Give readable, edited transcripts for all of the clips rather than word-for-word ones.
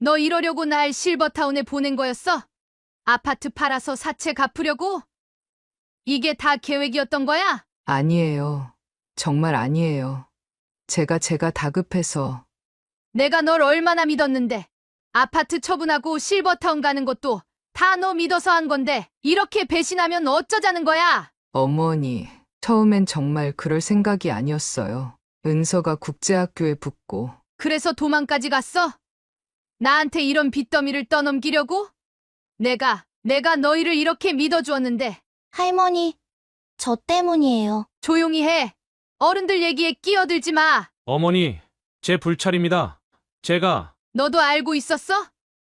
너 이러려고 날 실버타운에 보낸 거였어? 아파트 팔아서 사채 갚으려고? 이게 다 계획이었던 거야? 아니에요. 정말 아니에요. 제가 다급해서. 내가 널 얼마나 믿었는데. 아파트 처분하고 실버타운 가는 것도 다 너 믿어서 한 건데 이렇게 배신하면 어쩌자는 거야? 어머니, 처음엔 정말 그럴 생각이 아니었어요. 은서가 국제학교에 붙고. 그래서 도망까지 갔어? 나한테 이런 빚더미를 떠넘기려고? 내가 너희를 이렇게 믿어주었는데. 할머니, 저 때문이에요. 조용히 해. 어른들 얘기에 끼어들지 마. 어머니, 제 불찰입니다. 제가 너도 알고 있었어?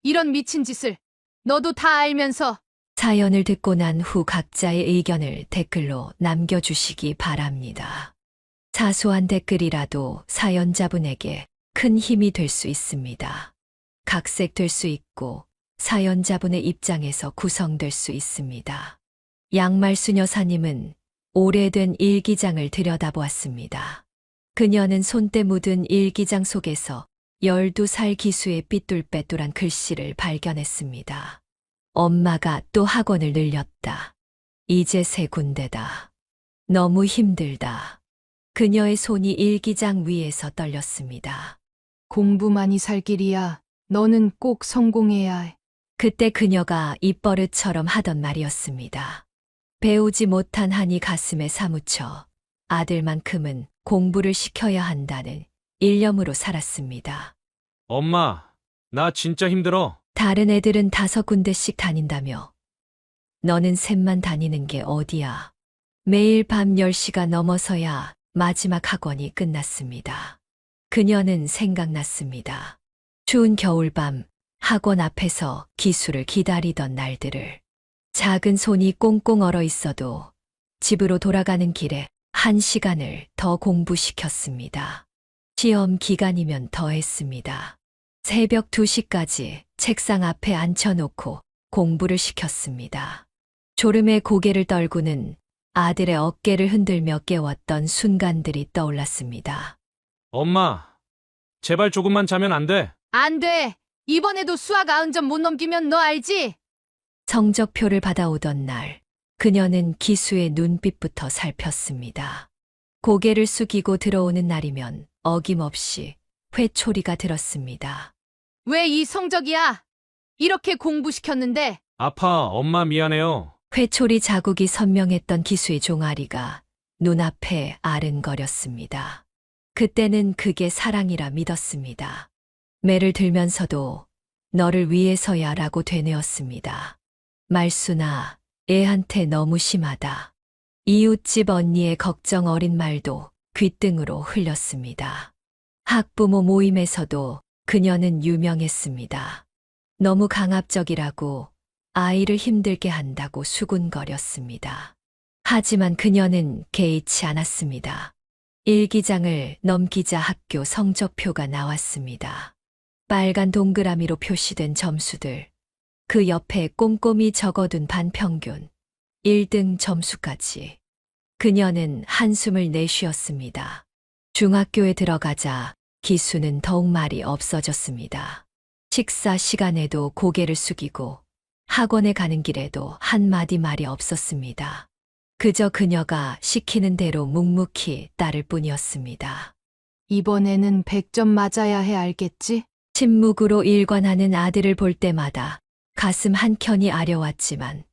이런 미친 짓을. 너도 다 알면서. 사연을 듣고 난 후 각자의 의견을 댓글로 남겨주시기 바랍니다. 사소한 댓글이라도 사연자분에게 큰 힘이 될 수 있습니다. 각색될 수 있고 사연자분의 입장에서 구성될 수 있습니다. 양말수 여사님은 오래된 일기장을 들여다보았습니다. 그녀는 손때 묻은 일기장 속에서 12살 기수의 삐뚤빼뚤한 글씨를 발견했습니다. 엄마가 또 학원을 늘렸다. 이제 세 군데다. 너무 힘들다. 그녀의 손이 일기장 위에서 떨렸습니다. 공부만이 살 길이야. 너는 꼭 성공해야 해. 그때 그녀가 입버릇처럼 하던 말이었습니다. 배우지 못한 한이 가슴에 사무쳐 아들만큼은 공부를 시켜야 한다는 일념으로 살았습니다. 엄마, 나 진짜 힘들어. 다른 애들은 5군데씩 다닌다며. 너는 셋만 다니는 게 어디야. 매일 밤 10시가 넘어서야 마지막 학원이 끝났습니다. 그녀는 생각났습니다. 추운 겨울밤 학원 앞에서 기수를 기다리던 날들을. 작은 손이 꽁꽁 얼어 있어도 집으로 돌아가는 길에 1시간을 더 공부시켰습니다. 시험 기간이면 더 했습니다. 새벽 2시까지 책상 앞에 앉혀놓고 공부를 시켰습니다. 졸음에 고개를 떨구는 아들의 어깨를 흔들며 깨웠던 순간들이 떠올랐습니다. 엄마, 제발 조금만 자면 안 돼? 안 돼. 이번에도 수학 90점 못 넘기면 너 알지? 성적표를 받아오던 날, 그녀는 기수의 눈빛부터 살폈습니다. 고개를 숙이고 들어오는 날이면 어김없이 회초리가 들었습니다. 왜 이 성적이야? 이렇게 공부시켰는데. 아파, 엄마 미안해요. 회초리 자국이 선명했던 기수의 종아리가 눈앞에 아른거렸습니다. 그때는 그게 사랑이라 믿었습니다. 매를 들면서도 너를 위해서야 라고 되뇌었습니다. 말수나 애한테 너무 심하다. 이웃집 언니의 걱정 어린 말도 귓등으로 흘렸습니다. 학부모 모임에서도 그녀는 유명했습니다. 너무 강압적이라고 아이를 힘들게 한다고 수군거렸습니다. 하지만 그녀는 개의치 않았습니다. 일기장을 넘기자 학교 성적표가 나왔습니다. 빨간 동그라미로 표시된 점수들, 그 옆에 꼼꼼히 적어둔 반평균, 1등 점수까지. 그녀는 한숨을 내쉬었습니다. 중학교에 들어가자 기수는 더욱 말이 없어졌습니다. 식사 시간에도 고개를 숙이고 학원에 가는 길에도 한마디 말이 없었습니다. 그저 그녀가 시키는 대로 묵묵히 따를 뿐이었습니다. 이번에는 100점 맞아야 해, 알겠지? 침묵으로 일관하는 아들을 볼 때마다 가슴 한켠이 아려왔지만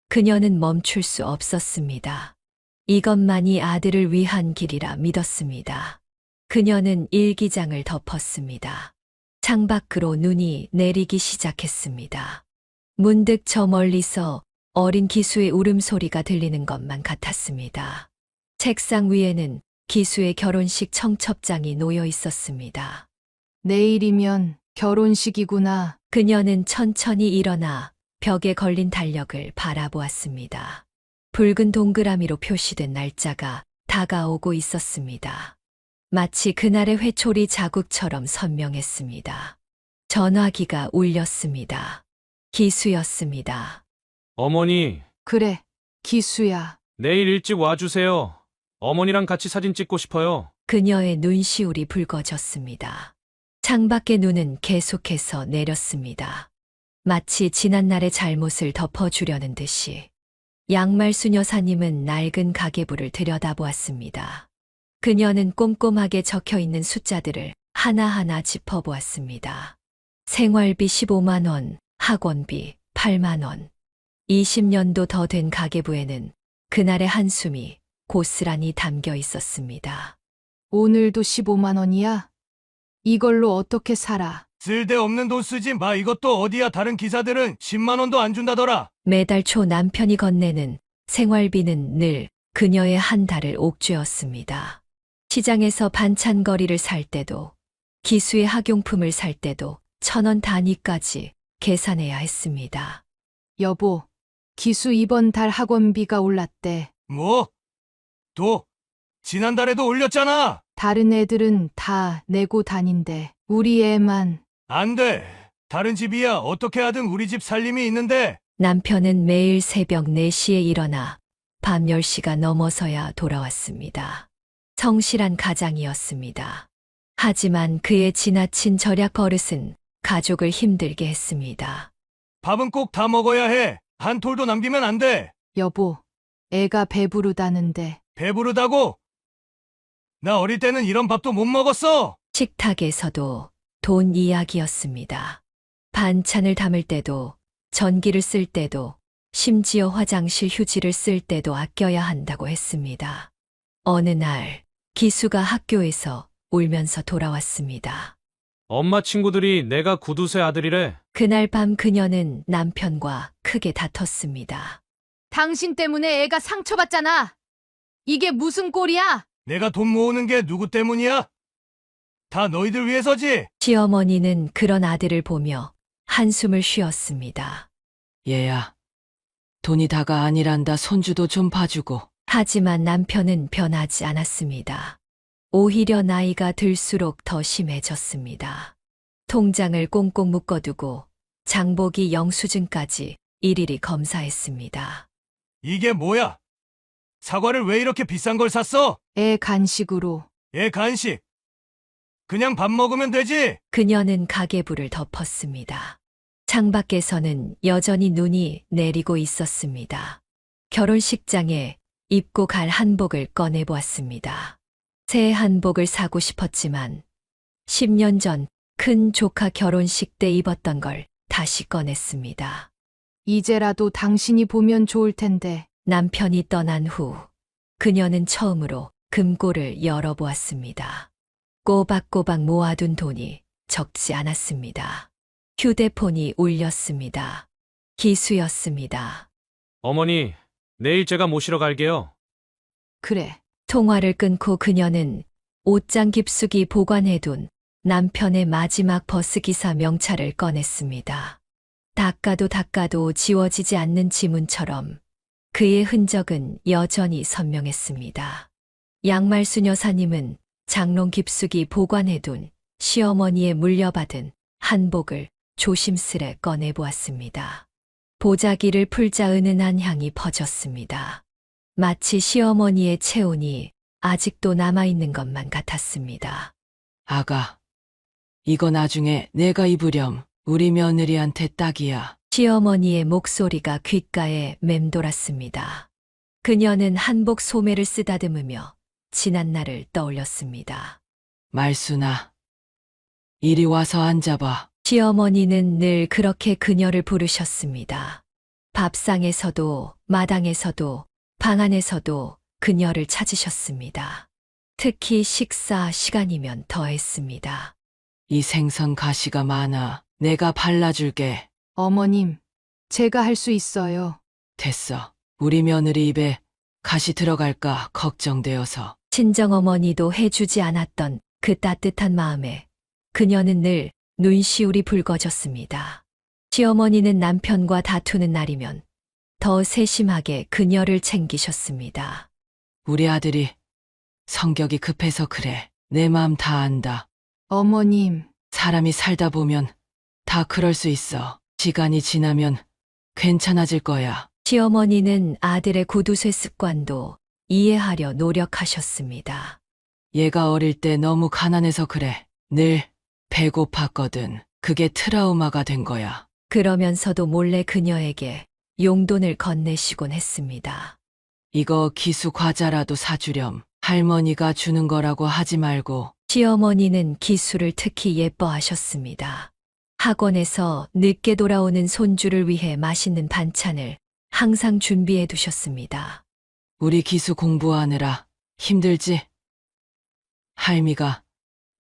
그녀는 멈출 수 없었습니다. 이것만이 아들을 위한 길이라 믿었습니다. 그녀는 일기장을 덮었습니다. 창밖으로 눈이 내리기 시작했습니다. 문득 저 멀리서 어린 기수의 울음소리가 들리는 것만 같았습니다. 책상 위에는 기수의 결혼식 청첩장이 놓여 있었습니다. 내일이면 결혼식이구나. 그녀는 천천히 일어나 벽에 걸린 달력을 바라보았습니다. 붉은 동그라미로 표시된 날짜가 다가오고 있었습니다. 마치 그날의 회초리 자국처럼 선명했습니다. 전화기가 울렸습니다. 기수였습니다. 어머니, 그래, 기수야. 내일 일찍 와주세요. 어머니랑 같이 사진 찍고 싶어요. 그녀의 눈시울이 붉어졌습니다. 창밖의 눈은 계속해서 내렸습니다. 마치 지난날의 잘못을 덮어주려는 듯이. 양말순 여사님은 낡은 가계부를 들여다보았습니다. 그녀는 꼼꼼하게 적혀 있는 숫자들을 하나하나 짚어보았습니다. 생활비 15만 원, 학원비 8만 원. 20년도 더 된 가계부에는 그날의 한숨이 고스란히 담겨 있었습니다. 오늘도 15만 원이야? 이걸로 어떻게 살아? 쓸데없는 돈 쓰지 마. 이것도 어디야. 다른 기사들은 10만 원도 안 준다더라. 매달 초 남편이 건네는 생활비는 늘 그녀의 한 달을 옥죄었습니다. 시장에서 반찬거리를 살 때도, 기수의 학용품을 살 때도 1,000원 단위까지 계산해야 했습니다. 여보, 기수 이번 달 학원비가 올랐대. 뭐? 지난달에도 올렸잖아. 다른 애들은 다 내고 다닌대. 우리 애만. 안 돼. 다른 집이야. 어떻게 하든 우리 집 살림이 있는데. 남편은 매일 새벽 4시에 일어나 밤 10시가 넘어서야 돌아왔습니다. 성실한 가장이었습니다. 하지만 그의 지나친 절약 버릇은 가족을 힘들게 했습니다. 밥은 꼭 다 먹어야 해. 한 톨도 남기면 안 돼. 여보, 애가 배부르다는데. 배부르다고? 나 어릴 때는 이런 밥도 못 먹었어. 식탁에서도 돈 이야기였습니다. 반찬을 담을 때도, 전기를 쓸 때도, 심지어 화장실 휴지를 쓸 때도 아껴야 한다고 했습니다. 어느 날 기수가 학교에서 울면서 돌아왔습니다. 엄마 친구들이 내가 구두쇠 아들이래. 그날 밤 그녀는 남편과 크게 다퉜습니다. 당신 때문에 애가 상처받잖아. 이게 무슨 꼴이야? 내가 돈 모으는 게 누구 때문이야? 다 너희들 위해서지. 시어머니는 그런 아들을 보며 한숨을 쉬었습니다. 얘야, 돈이 다가 아니란다. 손주도 좀 봐주고. 하지만 남편은 변하지 않았습니다. 오히려 나이가 들수록 더 심해졌습니다. 통장을 꽁꽁 묶어두고 장보기 영수증까지 일일이 검사했습니다. 이게 뭐야? 사과를 왜 이렇게 비싼 걸 샀어? 애 간식으로. 얘 간식. 그냥 밥 먹으면 되지. 그녀는 가계부를 덮었습니다. 창밖에서는 여전히 눈이 내리고 있었습니다. 결혼식장에 입고 갈 한복을 꺼내보았습니다. 새 한복을 사고 싶었지만 10년 전 큰 조카 결혼식 때 입었던 걸 다시 꺼냈습니다. 이제라도 당신이 보면 좋을 텐데. 남편이 떠난 후 그녀는 처음으로 금고를 열어보았습니다. 꼬박꼬박 모아둔 돈이 적지 않았습니다. 휴대폰이 울렸습니다. 기수였습니다. 어머니, 내일 제가 모시러 갈게요. 그래. 통화를 끊고 그녀는 옷장 깊숙이 보관해둔 남편의 마지막 버스기사 명찰을 꺼냈습니다. 닦아도 지워지지 않는 지문처럼 그의 흔적은 여전히 선명했습니다. 양말순 여사님은 장롱 깊숙이 보관해둔 시어머니의 물려받은 한복을 조심스레 꺼내보았습니다. 보자기를 풀자 은은한 향이 퍼졌습니다. 마치 시어머니의 체온이 아직도 남아있는 것만 같았습니다. 아가, 이거 나중에 내가 입으렴. 우리 며느리한테 딱이야. 시어머니의 목소리가 귓가에 맴돌았습니다. 그녀는 한복 소매를 쓰다듬으며 지난 날을 떠올렸습니다. 말순아, 이리 와서 앉아봐. 시어머니는 늘 그렇게 그녀를 부르셨습니다. 밥상에서도 마당에서도 방 안에서도 그녀를 찾으셨습니다. 특히 식사 시간이면 더했습니다. 이 생선 가시가 많아. 내가 발라줄게. 어머님, 제가 할 수 있어요. 됐어. 우리 며느리 입에 가시 들어갈까 걱정되어서. 친정어머니도 해주지 않았던 그 따뜻한 마음에 그녀는 늘 눈시울이 붉어졌습니다. 시어머니는 남편과 다투는 날이면 더 세심하게 그녀를 챙기셨습니다. 우리 아들이 성격이 급해서 그래. 내 마음 다 안다. 어머님, 사람이 살다 보면 다 그럴 수 있어. 시간이 지나면 괜찮아질 거야. 시어머니는 아들의 구두쇠 습관도 이해하려 노력하셨습니다. 얘가 어릴 때 너무 가난해서 그래. 늘 배고팠거든. 그게 트라우마가 된 거야. 그러면서도 몰래 그녀에게 용돈을 건네시곤 했습니다. 이거 기수 과자라도 사주렴. 할머니가 주는 거라고 하지 말고. 시어머니는 기수를 특히 예뻐하셨습니다. 학원에서 늦게 돌아오는 손주를 위해 맛있는 반찬을 항상 준비해 두셨습니다. 우리 기수 공부하느라 힘들지? 할미가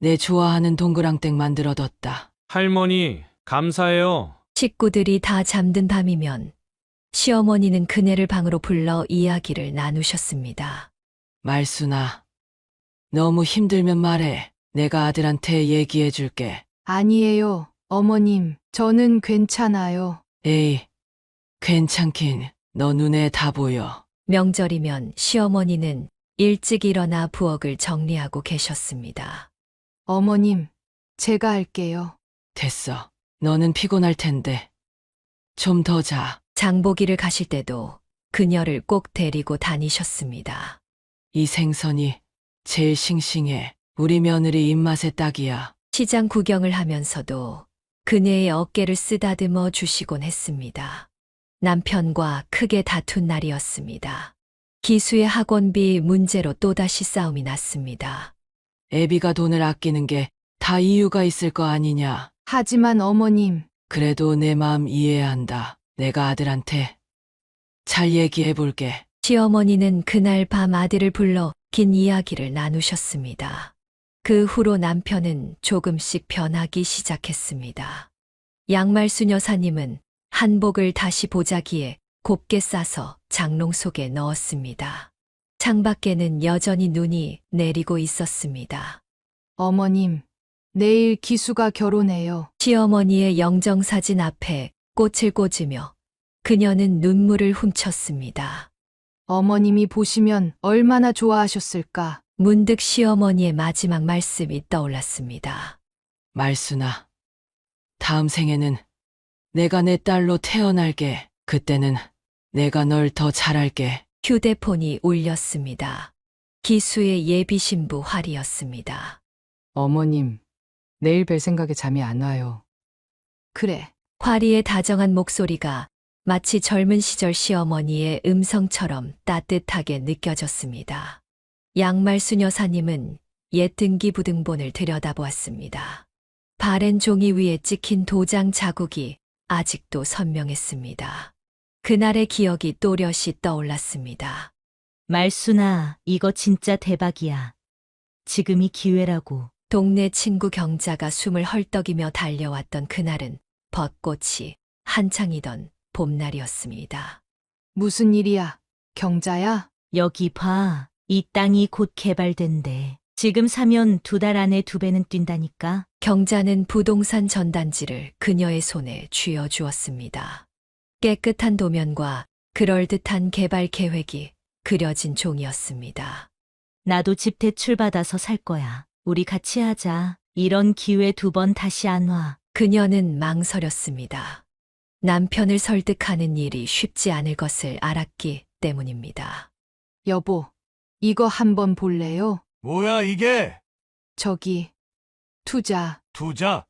내 좋아하는 동그랑땡 만들어뒀다. 할머니, 감사해요. 식구들이 다 잠든 밤이면 시어머니는 그네를 방으로 불러 이야기를 나누셨습니다. 말순아, 너무 힘들면 말해. 내가 아들한테 얘기해 줄게. 아니에요, 어머님. 저는 괜찮아요. 에이, 괜찮긴. 너 눈에 다 보여. 명절이면 시어머니는 일찍 일어나 부엌을 정리하고 계셨습니다. 어머님, 제가 할게요. 됐어. 너는 피곤할 텐데. 좀 더 자. 장보기를 가실 때도 그녀를 꼭 데리고 다니셨습니다. 이 생선이 제일 싱싱해. 우리 며느리 입맛에 딱이야. 시장 구경을 하면서도 그녀의 어깨를 쓰다듬어 주시곤 했습니다. 남편과 크게 다툰 날이었습니다. 기수의 학원비 문제로 또다시 싸움이 났습니다. 애비가 돈을 아끼는 게 다 이유가 있을 거 아니냐. 하지만 어머님, 그래도 내 마음 이해해야 한다. 내가 아들한테 잘 얘기해 볼게. 시어머니는 그날 밤 아들을 불러 긴 이야기를 나누셨습니다. 그 후로 남편은 조금씩 변하기 시작했습니다. 양말순 여사님은 한복을 다시 보자기에 곱게 싸서 장롱 속에 넣었습니다. 창밖에는 여전히 눈이 내리고 있었습니다. 어머님, 내일 기수가 결혼해요. 시어머니의 영정사진 앞에 꽃을 꽂으며 그녀는 눈물을 훔쳤습니다. 어머님이 보시면 얼마나 좋아하셨을까. 문득 시어머니의 마지막 말씀이 떠올랐습니다. 말순아, 다음 생에는 내가 내 딸로 태어날게. 그때는 내가 널 더 잘할게. 휴대폰이 울렸습니다. 기수의 예비 신부 활이었습니다. 어머님, 내일 뵐 생각에 잠이 안 와요. 그래, 화리의 다정한 목소리가 마치 젊은 시절 시어머니의 음성처럼 따뜻하게 느껴졌습니다. 양말순 여사님은 옛 등기부등본을 들여다보았습니다. 바랜 종이 위에 찍힌 도장 자국이 아직도 선명했습니다. 그날의 기억이 또렷이 떠올랐습니다. 말순아, 이거 진짜 대박이야. 지금이 기회라고. 동네 친구 경자가 숨을 헐떡이며 달려왔던 그날은 벚꽃이 한창이던 봄날이었습니다. 무슨 일이야? 경자야? 여기 봐. 이 땅이 곧 개발된대. 지금 사면 2달 안에 2배는 뛴다니까. 경자는 부동산 전단지를 그녀의 손에 쥐어주었습니다. 깨끗한 도면과 그럴듯한 개발 계획이 그려진 종이었습니다. 나도 집 대출 받아서 살 거야. 우리 같이 하자. 이런 기회 2번 다시 안 와. 그녀는 망설였습니다. 남편을 설득하는 일이 쉽지 않을 것을 알았기 때문입니다. 여보, 이거 한번 볼래요? 뭐야 이게? 저기, 투자. 투자?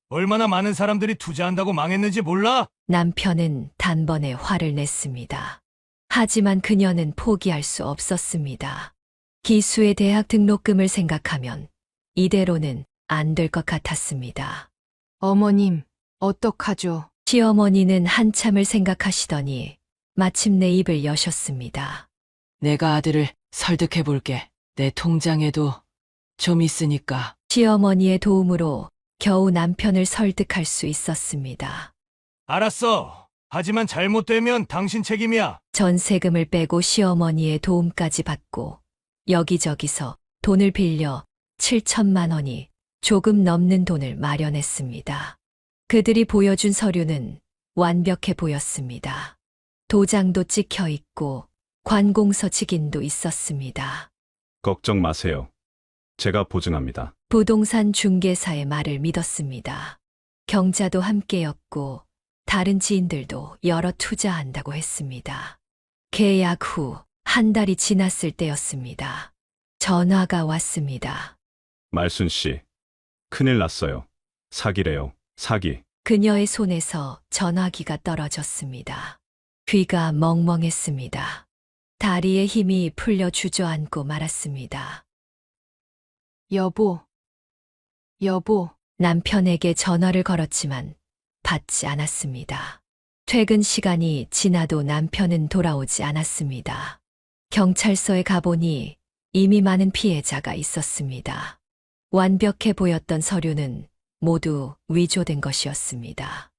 얼마나 많은 사람들이 투자한다고 망했는지 몰라? 남편은 단번에 화를 냈습니다. 하지만 그녀는 포기할 수 없었습니다. 기수의 대학 등록금을 생각하면 이대로는 안 될 것 같았습니다. 어머님, 어떡하죠? 시어머니는 한참을 생각하시더니 마침내 입을 여셨습니다. 내가 아들을 설득해 볼게. 내 통장에도 좀 있으니까. 시어머니의 도움으로 겨우 남편을 설득할 수 있었습니다. 알았어. 하지만 잘못되면 당신 책임이야. 전세금을 빼고 시어머니의 도움까지 받고 여기저기서 돈을 빌려 7천만 원이 조금 넘는 돈을 마련했습니다. 그들이 보여준 서류는 완벽해 보였습니다. 도장도 찍혀 있고 관공서 직인도 있었습니다. 걱정 마세요. 제가 보증합니다. 부동산 중개사의 말을 믿었습니다. 경자도 함께였고 다른 지인들도 여러 투자한다고 했습니다. 계약 후 한 달이 지났을 때였습니다. 전화가 왔습니다. 말순 씨, 큰일 났어요. 사기래요. 사기. 그녀의 손에서 전화기가 떨어졌습니다. 귀가 멍멍했습니다. 다리에 힘이 풀려 주저앉고 말았습니다. 여보. 여보. 남편에게 전화를 걸었지만 받지 않았습니다. 퇴근 시간이 지나도 남편은 돌아오지 않았습니다. 경찰서에 가보니 이미 많은 피해자가 있었습니다. 완벽해 보였던 서류는 모두 위조된 것이었습니다.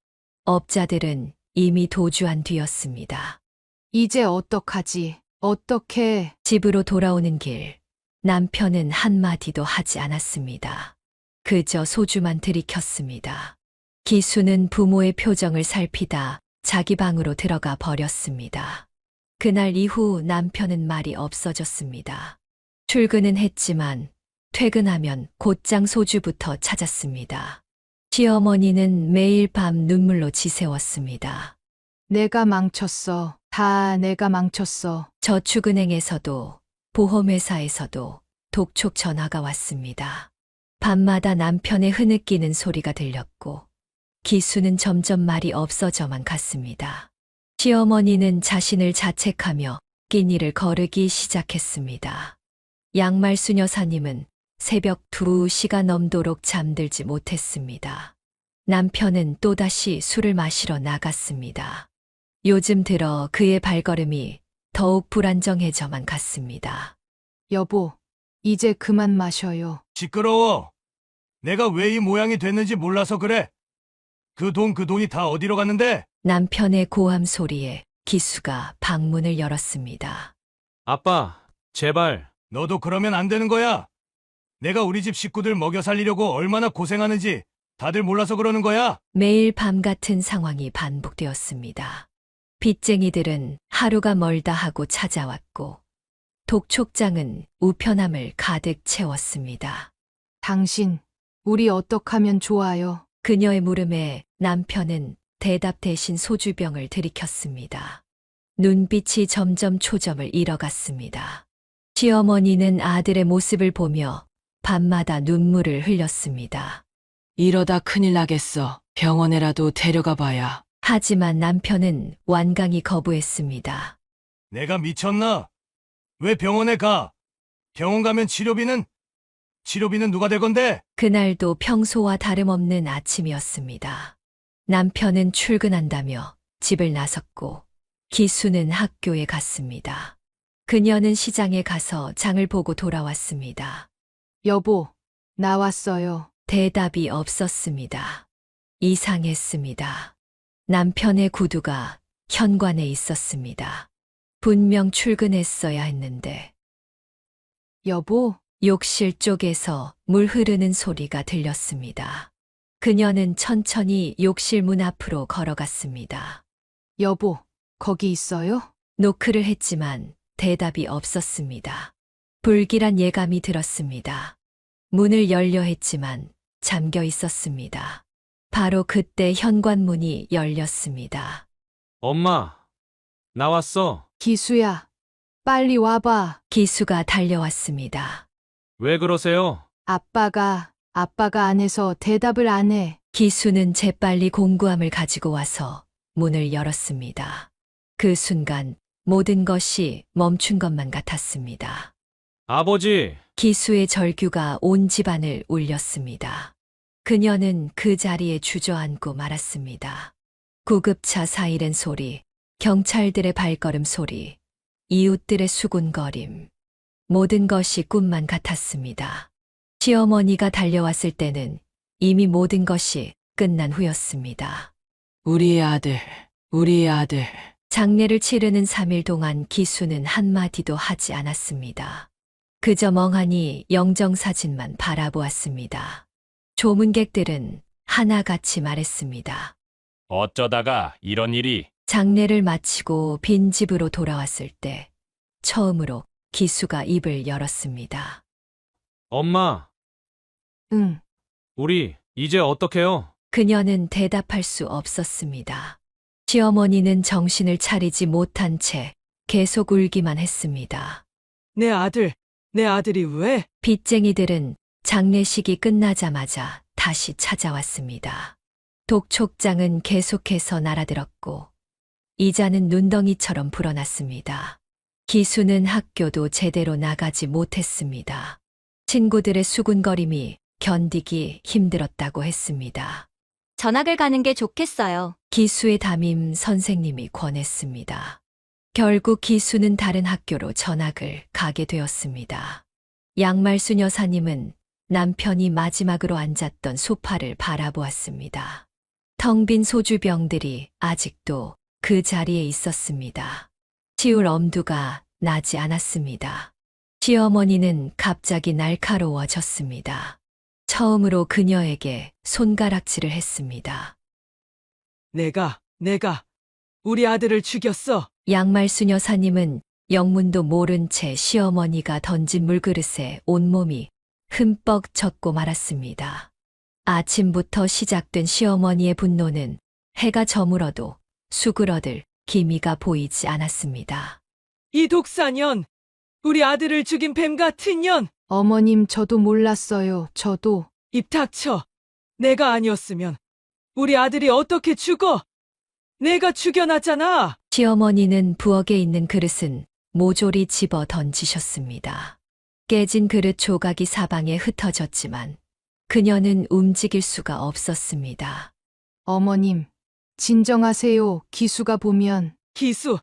업자들은 이미 도주한 뒤였습니다. 이제 어떡하지? 어떻게? 집으로 돌아오는 길, 남편은 한마디도 하지 않았습니다. 그저 소주만 들이켰습니다. 기수는 부모의 표정을 살피다 자기 방으로 들어가 버렸습니다. 그날 이후 남편은 말이 없어졌습니다. 출근은 했지만 퇴근하면 곧장 소주부터 찾았습니다. 시어머니는 매일 밤 눈물로 지새웠습니다. 내가 망쳤어. 다 내가 망쳤어. 저축은행에서도 보험회사에서도 독촉 전화가 왔습니다. 밤마다 남편의 흐느끼는 소리가 들렸고 기수는 점점 말이 없어져만 갔습니다. 시어머니는 자신을 자책하며 끼니를 거르기 시작했습니다. 양말수 여사님은 새벽 2시가 넘도록 잠들지 못했습니다. 남편은 또다시 술을 마시러 나갔습니다. 요즘 들어 그의 발걸음이 더욱 불안정해져만 갔습니다. 여보, 이제 그만 마셔요. 시끄러워. 내가 왜 이 모양이 됐는지 몰라서 그래. 그 돈이 다 어디로 갔는데? 남편의 고함 소리에 기수가 방문을 열었습니다. 아빠, 제발. 너도 그러면 안 되는 거야. 내가 우리 집 식구들 먹여 살리려고 얼마나 고생하는지 다들 몰라서 그러는 거야. 매일 밤 같은 상황이 반복되었습니다. 빚쟁이들은 하루가 멀다 하고 찾아왔고 독촉장은 우편함을 가득 채웠습니다. 당신, 우리 어떡하면 좋아요? 그녀의 물음에 남편은 대답 대신 소주병을 들이켰습니다. 눈빛이 점점 초점을 잃어갔습니다. 시어머니는 아들의 모습을 보며 밤마다 눈물을 흘렸습니다. 이러다 큰일 나겠어. 병원에라도 데려가 봐야. 하지만 남편은 완강히 거부했습니다. 내가 미쳤나? 왜 병원에 가? 병원 가면 치료비는 누가 될 건데? 그날도 평소와 다름없는 아침이었습니다. 남편은 출근한다며 집을 나섰고 기수는 학교에 갔습니다. 그녀는 시장에 가서 장을 보고 돌아왔습니다. 여보, 나왔어요. 대답이 없었습니다. 이상했습니다. 남편의 구두가 현관에 있었습니다. 분명 출근했어야 했는데. 여보, 욕실 쪽에서 물 흐르는 소리가 들렸습니다. 그녀는 천천히 욕실 문 앞으로 걸어갔습니다. 여보, 거기 있어요? 노크를 했지만 대답이 없었습니다. 불길한 예감이 들었습니다. 문을 열려 했지만 잠겨 있었습니다. 바로 그때 현관문이 열렸습니다. 엄마, 나왔어. 기수야, 빨리 와봐. 기수가 달려왔습니다. 왜 그러세요? 아빠가 안에서 대답을 안 해. 기수는 재빨리 공구함을 가지고 와서 문을 열었습니다. 그 순간 모든 것이 멈춘 것만 같았습니다. 아버지, 기수의 절규가 온 집안을 울렸습니다. 그녀는 그 자리에 주저앉고 말았습니다. 구급차 사이렌 소리, 경찰들의 발걸음 소리, 이웃들의 수군거림. 모든 것이 꿈만 같았습니다. 시어머니가 달려왔을 때는 이미 모든 것이 끝난 후였습니다. 우리의 아들, 우리의 아들. 장례를 치르는 3일 동안 기수는 한마디도 하지 않았습니다. 그저 멍하니 영정사진만 바라보았습니다. 조문객들은 하나같이 말했습니다. 어쩌다가 이런 일이. 장례를 마치고 빈 집으로 돌아왔을 때 처음으로 기수가 입을 열었습니다. 엄마, 응, 우리 이제 어떡해요? 그녀는 대답할 수 없었습니다. 시어머니는 정신을 차리지 못한 채 계속 울기만 했습니다. 내 아들이 왜? 빚쟁이들은 장례식이 끝나자마자 다시 찾아왔습니다. 독촉장은 계속해서 날아들었고 이자는 눈덩이처럼 불어났습니다. 기수는 학교도 제대로 나가지 못했습니다. 친구들의 수군거림이 견디기 힘들었다고 했습니다. 전학을 가는 게 좋겠어요. 기수의 담임 선생님이 권했습니다. 결국 기수는 다른 학교로 전학을 가게 되었습니다. 양말순 여사님은 남편이 마지막으로 앉았던 소파를 바라보았습니다. 텅 빈 소주병들이 아직도 그 자리에 있었습니다. 치울 엄두가 나지 않았습니다. 시어머니는 갑자기 날카로워졌습니다. 처음으로 그녀에게 손가락질을 했습니다. 내가 우리 아들을 죽였어. 양말순 여사님은 영문도 모른 채 시어머니가 던진 물그릇에 온몸이 흠뻑 젖고 말았습니다. 아침부터 시작된 시어머니의 분노는 해가 저물어도 수그러들 기미가 보이지 않았습니다. 이 독사년! 우리 아들을 죽인 뱀 같은 년! 어머님, 저도 몰랐어요. 저도. 입 닥쳐! 내가 아니었으면 우리 아들이 어떻게 죽어? 내가 죽여놨잖아! 시어머니는 부엌에 있는 그릇은 모조리 집어 던지셨습니다. 깨진 그릇 조각이 사방에 흩어졌지만 그녀는 움직일 수가 없었습니다. 어머님, 진정하세요. 기수가 보면. 기수!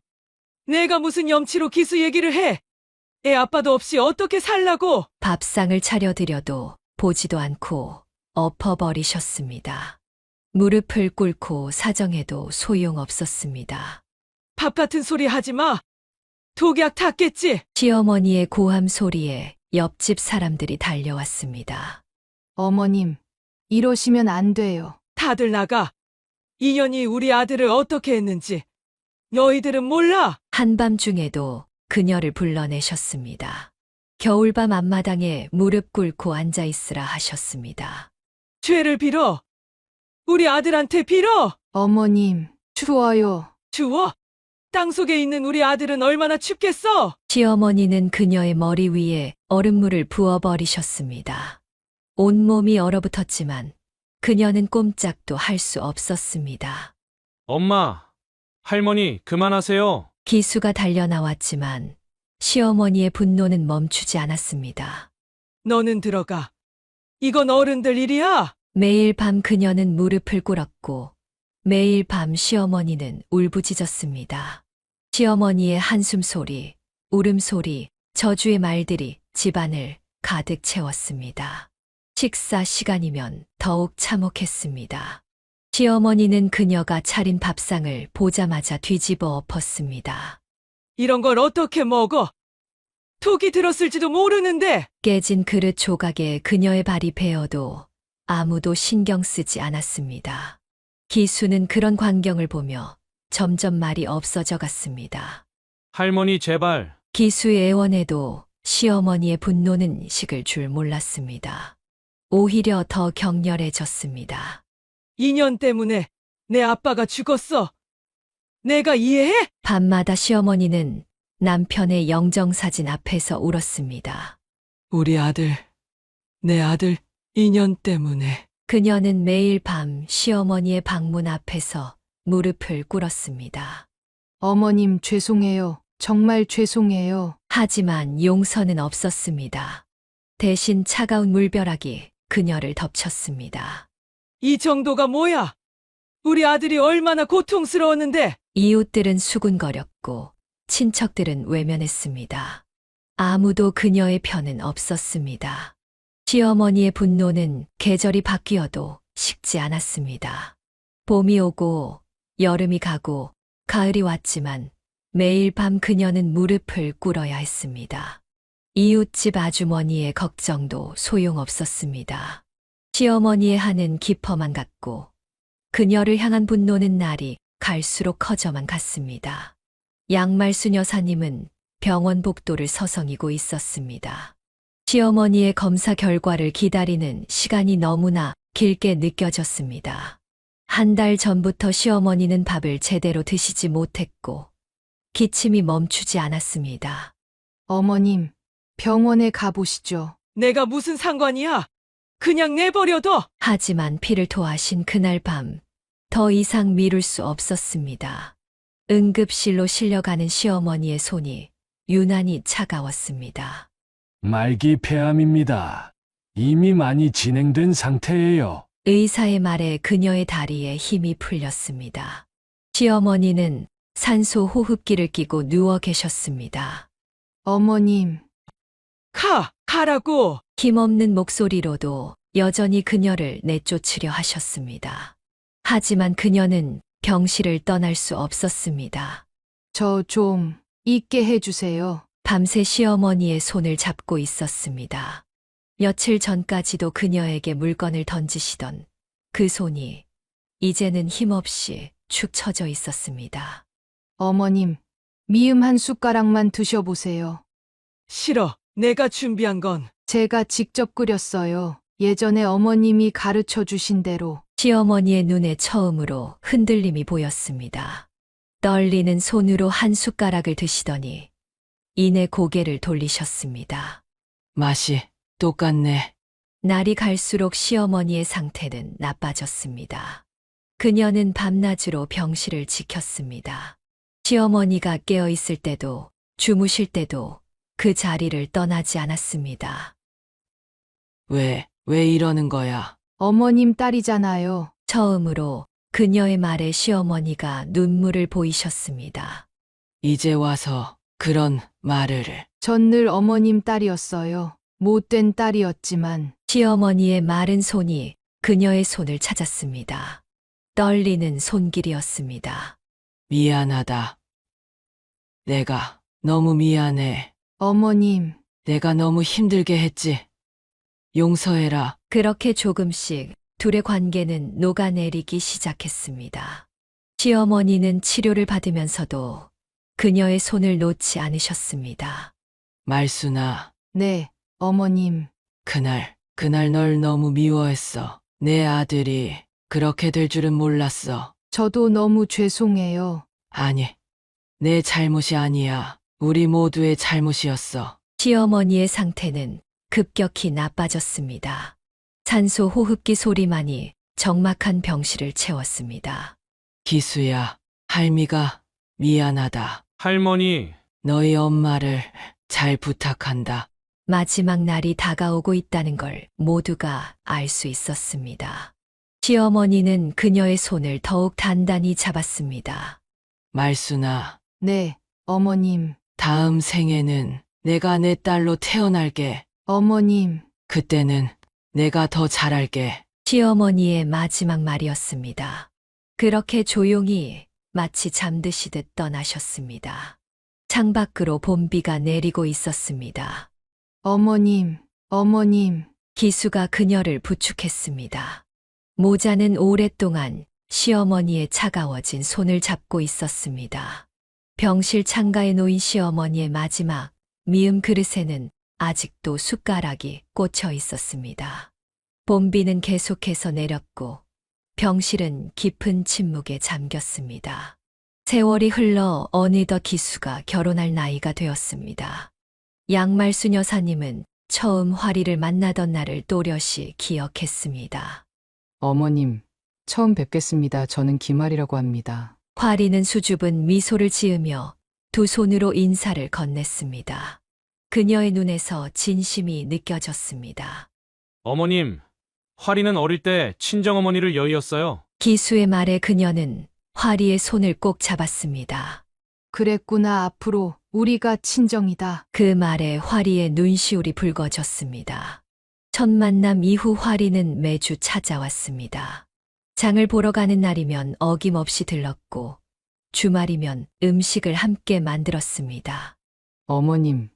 내가 무슨 염치로 기수 얘기를 해! 애 아빠도 없이 어떻게 살라고! 밥상을 차려드려도 보지도 않고 엎어버리셨습니다. 무릎을 꿇고 사정해도 소용없었습니다. 밥 같은 소리 하지 마! 독약 탔겠지! 시어머니의 고함 소리에 옆집 사람들이 달려왔습니다. 어머님, 이러시면 안 돼요. 다들 나가! 인연이 우리 아들을 어떻게 했는지 너희들은 몰라! 한밤중에도 그녀를 불러내셨습니다. 겨울밤 앞마당에 무릎 꿇고 앉아있으라 하셨습니다. 죄를 빌어! 우리 아들한테 빌어! 어머님, 추워요. 추워? 땅속에 있는 우리 아들은 얼마나 춥겠어! 시어머니는 그녀의 머리 위에 얼음물을 부어버리셨습니다. 온몸이 얼어붙었지만 그녀는 꼼짝도 할 수 없었습니다. 엄마, 할머니, 그만하세요. 기수가 달려나왔지만 시어머니의 분노는 멈추지 않았습니다. 너는 들어가. 이건 어른들 일이야! 매일 밤 그녀는 무릎을 꿇었고 매일 밤 시어머니는 울부짖었습니다. 시어머니의 한숨소리, 울음소리, 저주의 말들이 집안을 가득 채웠습니다. 식사 시간이면 더욱 참혹했습니다. 시어머니는 그녀가 차린 밥상을 보자마자 뒤집어 엎었습니다. 이런 걸 어떻게 먹어? 독이 들었을지도 모르는데! 깨진 그릇 조각에 그녀의 발이 베어도 아무도 신경 쓰지 않았습니다. 기수는 그런 광경을 보며 점점 말이 없어져 갔습니다. 할머니, 제발. 기수의 애원에도 시어머니의 분노는 식을 줄 몰랐습니다. 오히려 더 격렬해졌습니다. 2년 때문에 내 아빠가 죽었어. 내가 이해해? 밤마다 시어머니는 남편의 영정사진 앞에서 울었습니다. 우리 아들, 내 아들 2년 때문에. 그녀는 매일 밤 시어머니의 방문 앞에서 무릎을 꿇었습니다. 어머님, 죄송해요. 정말 죄송해요. 하지만 용서는 없었습니다. 대신 차가운 물벼락이 그녀를 덮쳤습니다. 이 정도가 뭐야? 우리 아들이 얼마나 고통스러웠는데! 이웃들은 수군거렸고 친척들은 외면했습니다. 아무도 그녀의 편은 없었습니다. 시어머니의 분노는 계절이 바뀌어도 식지 않았습니다. 봄이 오고 여름이 가고 가을이 왔지만 매일 밤 그녀는 무릎을 꿇어야 했습니다. 이웃집 아주머니의 걱정도 소용없었습니다. 시어머니의 한은 깊어만 갔고 그녀를 향한 분노는 날이 갈수록 커져만 갔습니다. 양말순 여사님은 병원 복도를 서성이고 있었습니다. 시어머니의 검사 결과를 기다리는 시간이 너무나 길게 느껴졌습니다. 한 달 전부터 시어머니는 밥을 제대로 드시지 못했고 기침이 멈추지 않았습니다. 어머님, 병원에 가보시죠. 내가 무슨 상관이야? 그냥 내버려둬. 하지만 피를 토하신 그날 밤, 더 이상 미룰 수 없었습니다. 응급실로 실려가는 시어머니의 손이 유난히 차가웠습니다. 말기 폐암입니다. 이미 많이 진행된 상태예요. 의사의 말에 그녀의 다리에 힘이 풀렸습니다. 시어머니는 산소 호흡기를 끼고 누워 계셨습니다. 어머님, 가라고. 힘없는 목소리로도 여전히 그녀를 내쫓으려 하셨습니다. 하지만 그녀는 병실을 떠날 수 없었습니다. 저 좀 있게 해주세요. 밤새 시어머니의 손을 잡고 있었습니다. 며칠 전까지도 그녀에게 물건을 던지시던 그 손이 이제는 힘없이 축 처져 있었습니다. 어머님, 미음 한 숟가락만 드셔보세요. 싫어. 내가 준비한 건 제가 직접 끓였어요. 예전에 어머님이 가르쳐 주신 대로. 시어머니의 눈에 처음으로 흔들림이 보였습니다. 떨리는 손으로 한 숟가락을 드시더니 이내 고개를 돌리셨습니다. 맛이 똑같네. 날이 갈수록 시어머니의 상태는 나빠졌습니다. 그녀는 밤낮으로 병실을 지켰습니다. 시어머니가 깨어 있을 때도 주무실 때도 그 자리를 떠나지 않았습니다. 왜 이러는 거야? 어머님 딸이잖아요. 처음으로 그녀의 말에 시어머니가 눈물을 보이셨습니다. 이제 와서 그런 말을. 전 늘 어머님 딸이었어요. 못된 딸이었지만. 시어머니의 마른 손이 그녀의 손을 찾았습니다. 떨리는 손길이었습니다. 미안하다. 내가 너무 미안해. 어머님, 내가 너무 힘들게 했지. 용서해라. 그렇게 조금씩 둘의 관계는 녹아내리기 시작했습니다. 시어머니는 치료를 받으면서도 그녀의 손을 놓지 않으셨습니다. 말순아, 네, 어머님. 그날 널 너무 미워했어. 내 아들이 그렇게 될 줄은 몰랐어. 저도 너무 죄송해요. 아니, 내 잘못이 아니야. 우리 모두의 잘못이었어. 시어머니의 상태는 급격히 나빠졌습니다. 산소 호흡기 소리만이 적막한 병실을 채웠습니다. 기수야, 할미가 미안하다. 할머니, 너희 엄마를 잘 부탁한다. 마지막 날이 다가오고 있다는 걸 모두가 알 수 있었습니다. 시어머니는 그녀의 손을 더욱 단단히 잡았습니다. 말순아, 네, 어머님. 다음 생에는 내가 내 딸로 태어날게. 어머님. 그때는 내가 더 잘할게. 시어머니의 마지막 말이었습니다. 그렇게 조용히 마치 잠드시듯 떠나셨습니다. 창밖으로 봄비가 내리고 있었습니다. 어머님, 어머님. 기수가 그녀를 부축했습니다. 모자는 오랫동안 시어머니의 차가워진 손을 잡고 있었습니다. 병실 창가에 놓인 시어머니의 마지막 미음 그릇에는 아직도 숟가락이 꽂혀 있었습니다. 봄비는 계속해서 내렸고 병실은 깊은 침묵에 잠겼습니다. 세월이 흘러 어느덧 기수가 결혼할 나이가 되었습니다. 양말순 여사님은 처음 화리를 만나던 날을 또렷이 기억했습니다. 어머님, 처음 뵙겠습니다. 저는 김아리라고 합니다. 화리는 수줍은 미소를 지으며 두 손으로 인사를 건넸습니다. 그녀의 눈에서 진심이 느껴졌습니다. 어머님, 화리는 어릴 때 친정어머니를 여의었어요. 기수의 말에 그녀는 화리의 손을 꼭 잡았습니다. 그랬구나. 앞으로 우리가 친정이다. 그 말에 화리의 눈시울이 붉어졌습니다. 첫 만남 이후 화리는 매주 찾아왔습니다. 장을 보러 가는 날이면 어김없이 들렀고 주말이면 음식을 함께 만들었습니다. 어머님,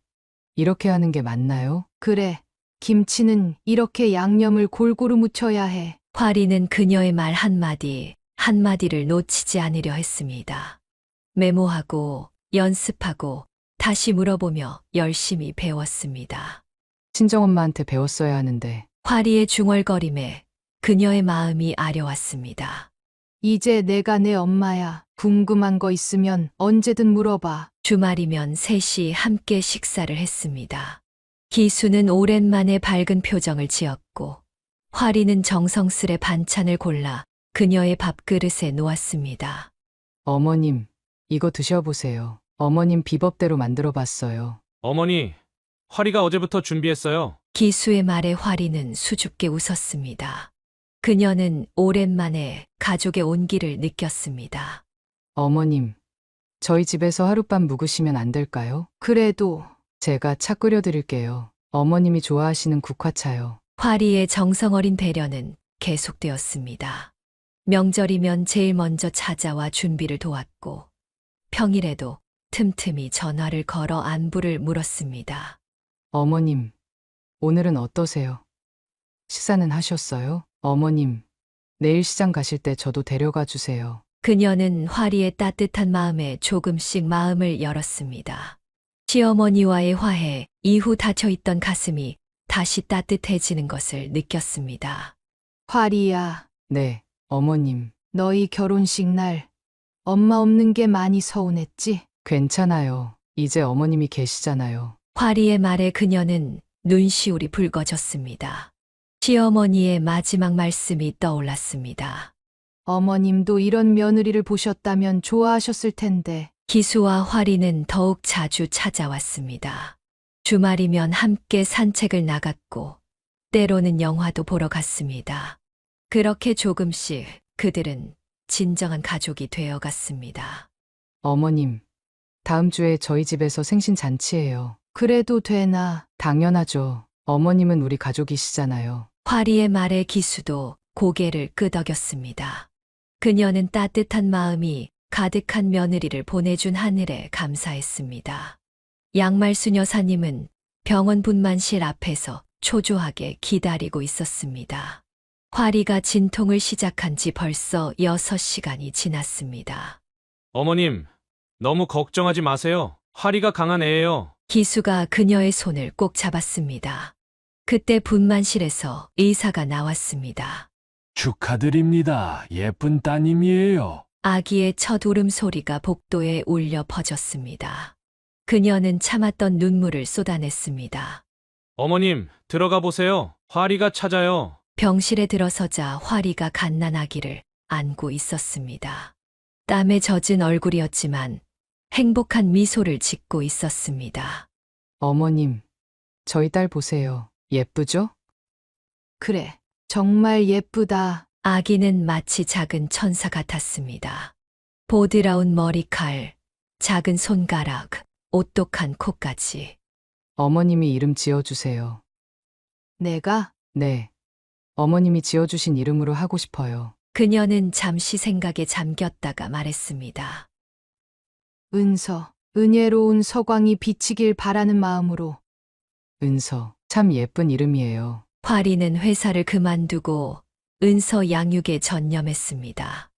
이렇게 하는 게 맞나요? 그래. 김치는 이렇게 양념을 골고루 묻혀야 해. 화리는 그녀의 말 한마디를 놓치지 않으려 했습니다. 메모하고 연습하고 다시 물어보며 열심히 배웠습니다. 친정엄마한테 배웠어야 하는데. 화리의 중얼거림에 그녀의 마음이 아려왔습니다. 이제 내가 내 엄마야. 궁금한 거 있으면 언제든 물어봐. 주말이면 셋이 함께 식사를 했습니다. 기수는 오랜만에 밝은 표정을 지었고 화리는 정성스레 반찬을 골라 그녀의 밥그릇에 놓았습니다. 어머님, 이거 드셔보세요. 어머님 비법대로 만들어 봤어요. 어머니, 화리가 어제부터 준비했어요. 기수의 말에 화리는 수줍게 웃었습니다. 그녀는 오랜만에 가족의 온기를 느꼈습니다. 어머님, 저희 집에서 하룻밤 묵으시면 안 될까요? 그래도 제가 차 끓여드릴게요. 어머님이 좋아하시는 국화차요. 화리의 정성 어린 배려는 계속되었습니다. 명절이면 제일 먼저 찾아와 준비를 도왔고, 평일에도 틈틈이 전화를 걸어 안부를 물었습니다. 어머님, 오늘은 어떠세요? 식사는 하셨어요? 어머님, 내일 시장 가실 때 저도 데려가 주세요. 그녀는 화리의 따뜻한 마음에 조금씩 마음을 열었습니다. 시어머니와의 화해 이후 닫혀있던 가슴이 다시 따뜻해지는 것을 느꼈습니다. 화리야, 네, 어머님, 너희 결혼식 날 엄마 없는 게 많이 서운했지? 괜찮아요. 이제 어머님이 계시잖아요. 화리의 말에 그녀는 눈시울이 붉어졌습니다. 시어머니의 마지막 말씀이 떠올랐습니다. 어머님도 이런 며느리를 보셨다면 좋아하셨을 텐데. 기수와 화리는 더욱 자주 찾아왔습니다. 주말이면 함께 산책을 나갔고, 때로는 영화도 보러 갔습니다. 그렇게 조금씩 그들은 진정한 가족이 되어갔습니다. 어머님, 다음 주에 저희 집에서 생신잔치예요. 그래도 되나? 당연하죠. 어머님은 우리 가족이시잖아요. 화리의 말에 기수도 고개를 끄덕였습니다. 그녀는 따뜻한 마음이 가득한 며느리를 보내준 하늘에 감사했습니다. 양말수 여사님은 병원 분만실 앞에서 초조하게 기다리고 있었습니다. 화리가 진통을 시작한 지 벌써 6시간이 지났습니다. 어머님, 너무 걱정하지 마세요. 화리가 강한 애예요. 기수가 그녀의 손을 꼭 잡았습니다. 그때 분만실에서 의사가 나왔습니다. 축하드립니다. 예쁜 따님이에요. 아기의 첫 울음소리가 복도에 울려 퍼졌습니다. 그녀는 참았던 눈물을 쏟아냈습니다. 어머님, 들어가 보세요. 화리가 찾아요. 병실에 들어서자 화리가 갓난아기를 안고 있었습니다. 땀에 젖은 얼굴이었지만 행복한 미소를 짓고 있었습니다. 어머님, 저희 딸 보세요. 예쁘죠? 그래, 정말 예쁘다. 아기는 마치 작은 천사 같았습니다. 보드라운 머리칼, 작은 손가락, 오똑한 코까지. 어머님이 이름 지어주세요. 내가? 네. 어머님이 지어주신 이름으로 하고 싶어요. 그녀는 잠시 생각에 잠겼다가 말했습니다. 은서, 은혜로운 서광이 비치길 바라는 마음으로. 은서, 참 예쁜 이름이에요. 화리는 회사를 그만두고 은서 양육에 전념했습니다.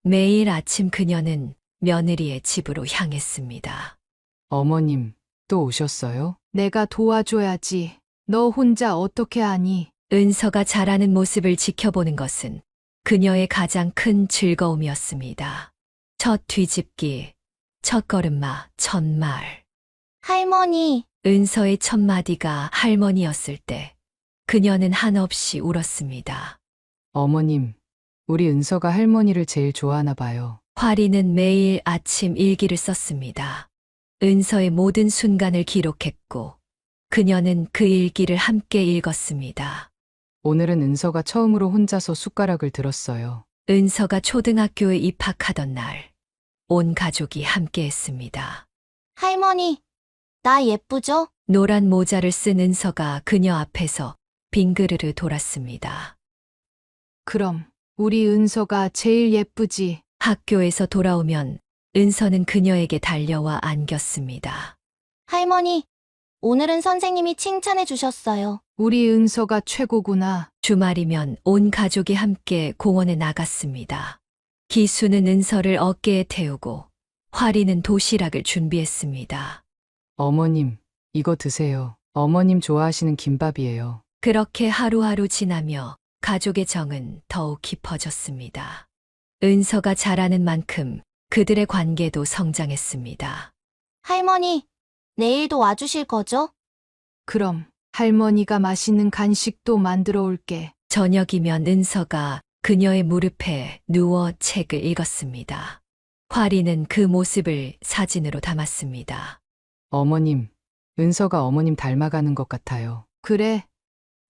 매일 아침 그녀는 며느리의 집으로 향했습니다. 어머님, 또 오셨어요? 내가 도와줘야지. 너 혼자 어떻게 하니? 은서가 자라는 모습을 지켜보는 것은 그녀의 가장 큰 즐거움이었습니다. 첫 뒤집기, 첫 걸음마, 첫 말. 할머니, 은서의 첫 마디가 할머니였을 때 그녀는 한없이 울었습니다. 어머님, 우리 은서가 할머니를 제일 좋아하나 봐요. 화리는 매일 아침 일기를 썼습니다. 은서의 모든 순간을 기록했고 그녀는 그 일기를 함께 읽었습니다. 오늘은 은서가 처음으로 혼자서 숟가락을 들었어요. 은서가 초등학교에 입학하던 날, 온 가족이 함께했습니다. 할머니, 나 예쁘죠? 노란 모자를 쓴 은서가 그녀 앞에서 빙그르르 돌았습니다. 그럼, 우리 은서가 제일 예쁘지. 학교에서 돌아오면 은서는 그녀에게 달려와 안겼습니다. 할머니, 오늘은 선생님이 칭찬해 주셨어요. 우리 은서가 최고구나. 주말이면 온 가족이 함께 공원에 나갔습니다. 기수는 은서를 어깨에 태우고 화리는 도시락을 준비했습니다. 어머님, 이거 드세요. 어머님 좋아하시는 김밥이에요. 그렇게 하루하루 지나며 가족의 정은 더욱 깊어졌습니다. 은서가 자라는 만큼 그들의 관계도 성장했습니다. 할머니, 내일도 와주실 거죠? 그럼, 할머니가 맛있는 간식도 만들어 올게. 저녁이면 은서가 그녀의 무릎에 누워 책을 읽었습니다. 화리는 그 모습을 사진으로 담았습니다. 어머님, 은서가 어머님 닮아가는 것 같아요. 그래.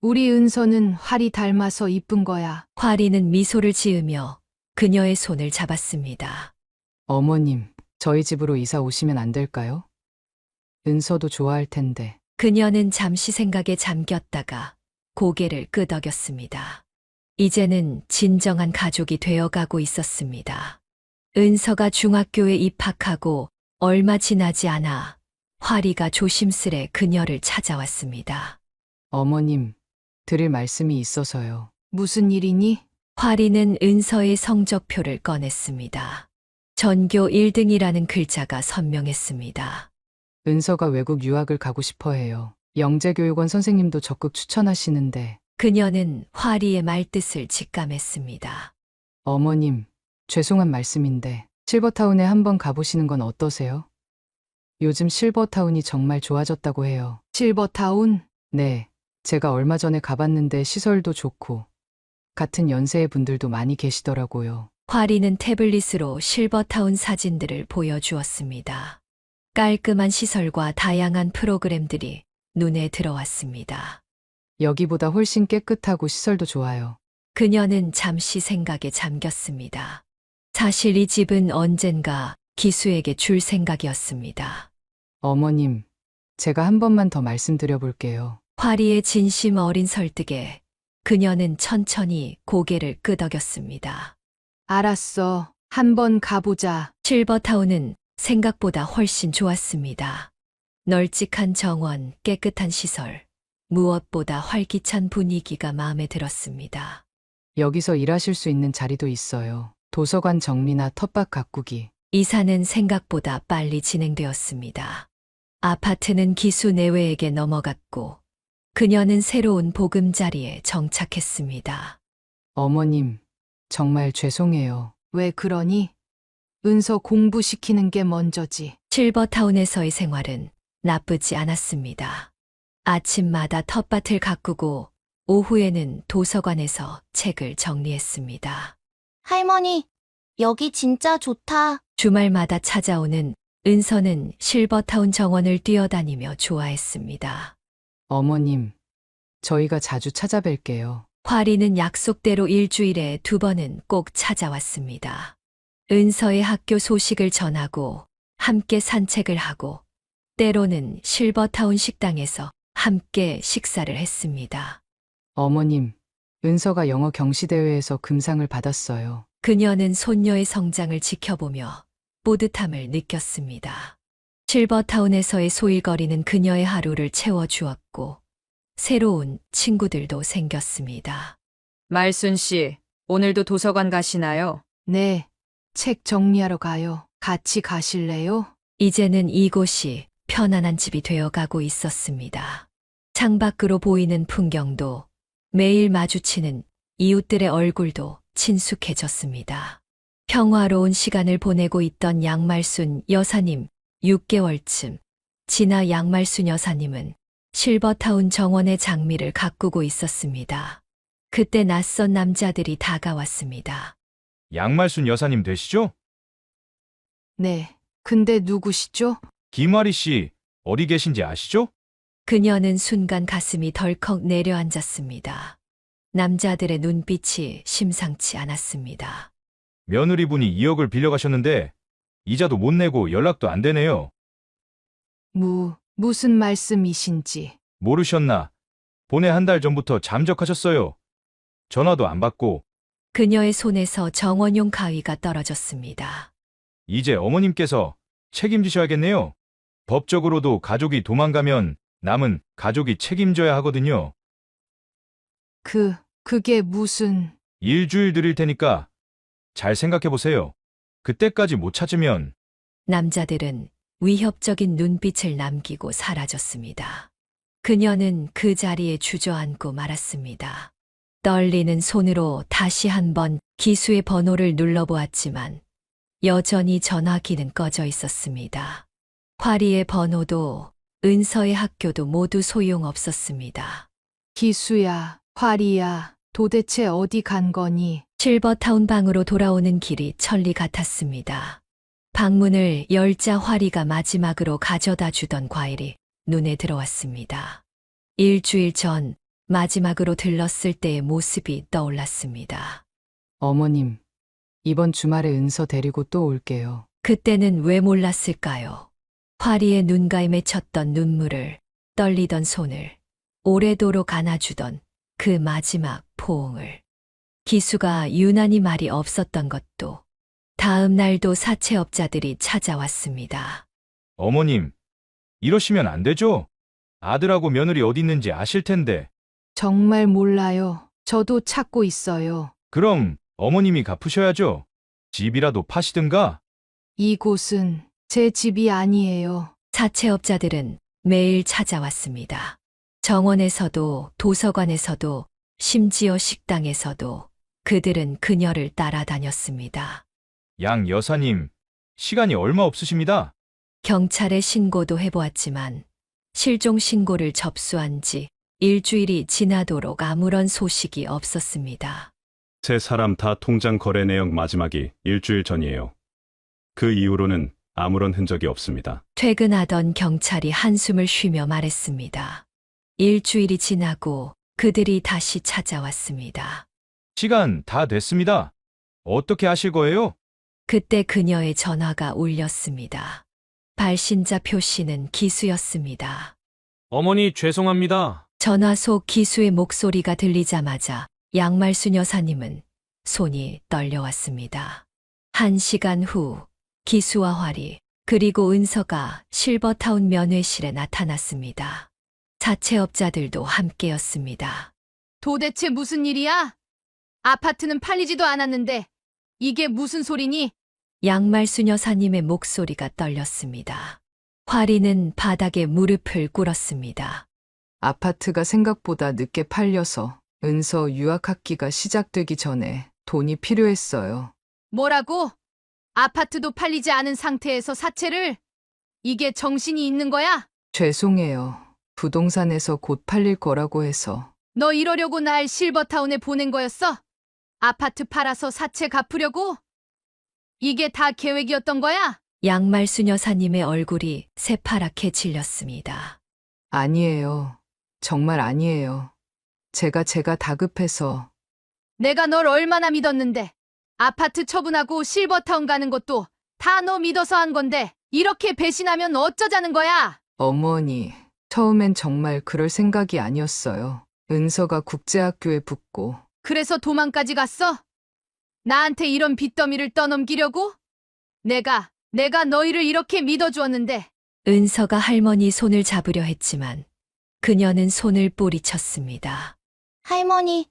우리 은서는 활이 닮아서 이쁜 거야. 화리는 미소를 지으며 그녀의 손을 잡았습니다. 어머님, 저희 집으로 이사 오시면 안 될까요? 은서도 좋아할 텐데. 그녀는 잠시 생각에 잠겼다가 고개를 끄덕였습니다. 이제는 진정한 가족이 되어가고 있었습니다. 은서가 중학교에 입학하고 얼마 지나지 않아 화리가 조심스레 그녀를 찾아왔습니다. 어머님, 드릴 말씀이 있어서요. 무슨 일이니? 화리는 은서의 성적표를 꺼냈습니다. 전교 1등이라는 글자가 선명했습니다. 은서가 외국 유학을 가고 싶어 해요. 영재교육원 선생님도 적극 추천하시는데. 그녀는 화리의 말뜻을 직감했습니다. 어머님, 죄송한 말씀인데 실버타운에 한번 가보시는 건 어떠세요? 요즘 실버타운이 정말 좋아졌다고 해요. 실버타운? 네, 제가 얼마 전에 가봤는데 시설도 좋고 같은 연세의 분들도 많이 계시더라고요. 화리는 태블릿으로 실버타운 사진들을 보여주었습니다. 깔끔한 시설과 다양한 프로그램들이 눈에 들어왔습니다. 여기보다 훨씬 깨끗하고 시설도 좋아요. 그녀는 잠시 생각에 잠겼습니다. 사실 이 집은 언젠가 기수에게 줄 생각이었습니다. 어머님, 제가 한 번만 더 말씀드려 볼게요. 화리의 진심 어린 설득에 그녀는 천천히 고개를 끄덕였습니다. 알았어. 한번 가보자. 실버타운은 생각보다 훨씬 좋았습니다. 널찍한 정원, 깨끗한 시설, 무엇보다 활기찬 분위기가 마음에 들었습니다. 여기서 일하실 수 있는 자리도 있어요. 도서관 정리나 텃밭 가꾸기. 이사는 생각보다 빨리 진행되었습니다. 아파트는 기수 내외에게 넘어갔고 그녀는 새로운 보금자리에 정착했습니다. 어머님, 정말 죄송해요. 왜 그러니? 은서 공부시키는 게 먼저지. 실버타운에서의 생활은 나쁘지 않았습니다. 아침마다 텃밭을 가꾸고 오후에는 도서관에서 책을 정리했습니다. 할머니, 여기 진짜 좋다. 주말마다 찾아오는 은서는 실버타운 정원을 뛰어다니며 좋아했습니다. 어머님, 저희가 자주 찾아뵐게요. 화리는 약속대로 일주일에 2번은 꼭 찾아왔습니다. 은서의 학교 소식을 전하고 함께 산책을 하고 때로는 실버타운 식당에서 함께 식사를 했습니다. 어머님, 은서가 영어 경시대회에서 금상을 받았어요. 그녀는 손녀의 성장을 지켜보며 뿌듯함을 느꼈습니다. 실버타운에서의 소일거리는 그녀의 하루를 채워주었고 새로운 친구들도 생겼습니다. 말순 씨, 오늘도 도서관 가시나요? 네. 책 정리하러 가요. 같이 가실래요? 이제는 이곳이 편안한 집이 되어가고 있었습니다. 창밖으로 보이는 풍경도 매일 마주치는 이웃들의 얼굴도 친숙해졌습니다. 평화로운 시간을 보내고 있던 양말순 여사님 6개월쯤 지나 양말순 여사님은 실버타운 정원의 장미를 가꾸고 있었습니다. 그때 낯선 남자들이 다가왔습니다. 양말순 여사님 되시죠? 네. 근데 누구시죠? 김화리 씨, 어디 계신지 아시죠? 그녀는 순간 가슴이 덜컥 내려앉았습니다. 남자들의 눈빛이 심상치 않았습니다. 며느리분이 2억을 빌려가셨는데 이자도 못 내고 연락도 안 되네요. 무슨 말씀이신지. 모르셨나? 본해 한 달 전부터 잠적하셨어요. 전화도 안 받고. 그녀의 손에서 정원용 가위가 떨어졌습니다. 이제 어머님께서 책임지셔야겠네요. 법적으로도 가족이 도망가면 남은 가족이 책임져야 하거든요. 그게 무슨... 일주일 드릴 테니까 잘 생각해 보세요. 그때까지 못 찾으면... 남자들은 위협적인 눈빛을 남기고 사라졌습니다. 그녀는 그 자리에 주저앉고 말았습니다. 떨리는 손으로 다시 한번 기수의 번호를 눌러보았지만 여전히 전화기는 꺼져 있었습니다. 화리의 번호도 은서의 학교도 모두 소용없었습니다. 기수야, 화리야, 도대체 어디 간 거니? 실버타운 방으로 돌아오는 길이 천리 같았습니다. 방문을 열자 화리가 마지막으로 가져다 주던 과일이 눈에 들어왔습니다. 일주일 전 마지막으로 들렀을 때의 모습이 떠올랐습니다. 어머님, 이번 주말에 은서 데리고 또 올게요. 그때는 왜 몰랐을까요? 화리의 눈가에 맺혔던 눈물을, 떨리던 손을, 오래도록 안아주던 그 마지막 포옹을. 기수가 유난히 말이 없었던 것도 다음 날도 사채업자들이 찾아왔습니다. 어머님, 이러시면 안 되죠? 아들하고 며느리 어디 있는지 아실 텐데. 정말 몰라요. 저도 찾고 있어요. 그럼 어머님이 갚으셔야죠. 집이라도 파시든가. 이곳은 제 집이 아니에요. 사채업자들은 매일 찾아왔습니다. 정원에서도 도서관에서도 심지어 식당에서도 그들은 그녀를 따라다녔습니다. 양 여사님, 시간이 얼마 없으십니다. 경찰에 신고도 해보았지만 실종 신고를 접수한 지 일주일이 지나도록 아무런 소식이 없었습니다. 세 사람 다 통장 거래 내역 마지막이 일주일 전이에요. 그 이후로는 아무런 흔적이 없습니다. 퇴근하던 경찰이 한숨을 쉬며 말했습니다. 일주일이 지나고 그들이 다시 찾아왔습니다. 시간 다 됐습니다. 어떻게 하실 거예요? 그때 그녀의 전화가 울렸습니다. 발신자 표시는 기수였습니다. 어머니 죄송합니다. 전화 속 기수의 목소리가 들리자마자 양말순 여사님은 손이 떨려왔습니다. 1시간 후 기수와 화리 그리고 은서가 실버타운 면회실에 나타났습니다. 사채업자들도 함께였습니다. 도대체 무슨 일이야? 아파트는 팔리지도 않았는데 이게 무슨 소리니? 양말순 여사님의 목소리가 떨렸습니다. 화리는 바닥에 무릎을 꿇었습니다. 아파트가 생각보다 늦게 팔려서 은서 유학학기가 시작되기 전에 돈이 필요했어요. 뭐라고? 아파트도 팔리지 않은 상태에서 사채를? 이게 정신이 있는 거야? 죄송해요. 부동산에서 곧 팔릴 거라고 해서. 너 이러려고 날 실버타운에 보낸 거였어? 아파트 팔아서 사채 갚으려고? 이게 다 계획이었던 거야? 양말순 여사님의 얼굴이 새파랗게 질렸습니다. 아니에요. 정말 아니에요. 제가 다급해서. 내가 널 얼마나 믿었는데. 아파트 처분하고 실버타운 가는 것도 다 너 믿어서 한 건데 이렇게 배신하면 어쩌자는 거야? 어머니, 처음엔 정말 그럴 생각이 아니었어요. 은서가 국제학교에 붙고. 그래서 도망까지 갔어? 나한테 이런 빚더미를 떠넘기려고? 내가 너희를 이렇게 믿어주었는데. 은서가 할머니 손을 잡으려 했지만 그녀는 손을 뿌리쳤습니다. 할머니,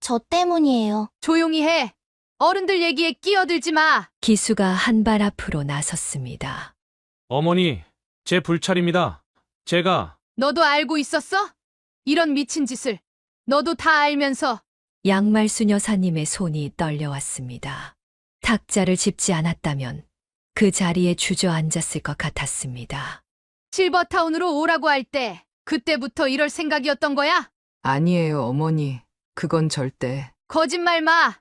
저 때문이에요. 조용히 해. 어른들 얘기에 끼어들지 마. 기수가 한 발 앞으로 나섰습니다. 어머니, 제 불찰입니다. 제가 너도 알고 있었어? 이런 미친 짓을. 너도 다 알면서. 양말순 여사님의 손이 떨려왔습니다. 탁자를 짚지 않았다면 그 자리에 주저앉았을 것 같았습니다. 실버타운으로 오라고 할 때 그때부터 이럴 생각이었던 거야? 아니에요, 어머니. 그건 절대. 거짓말 마.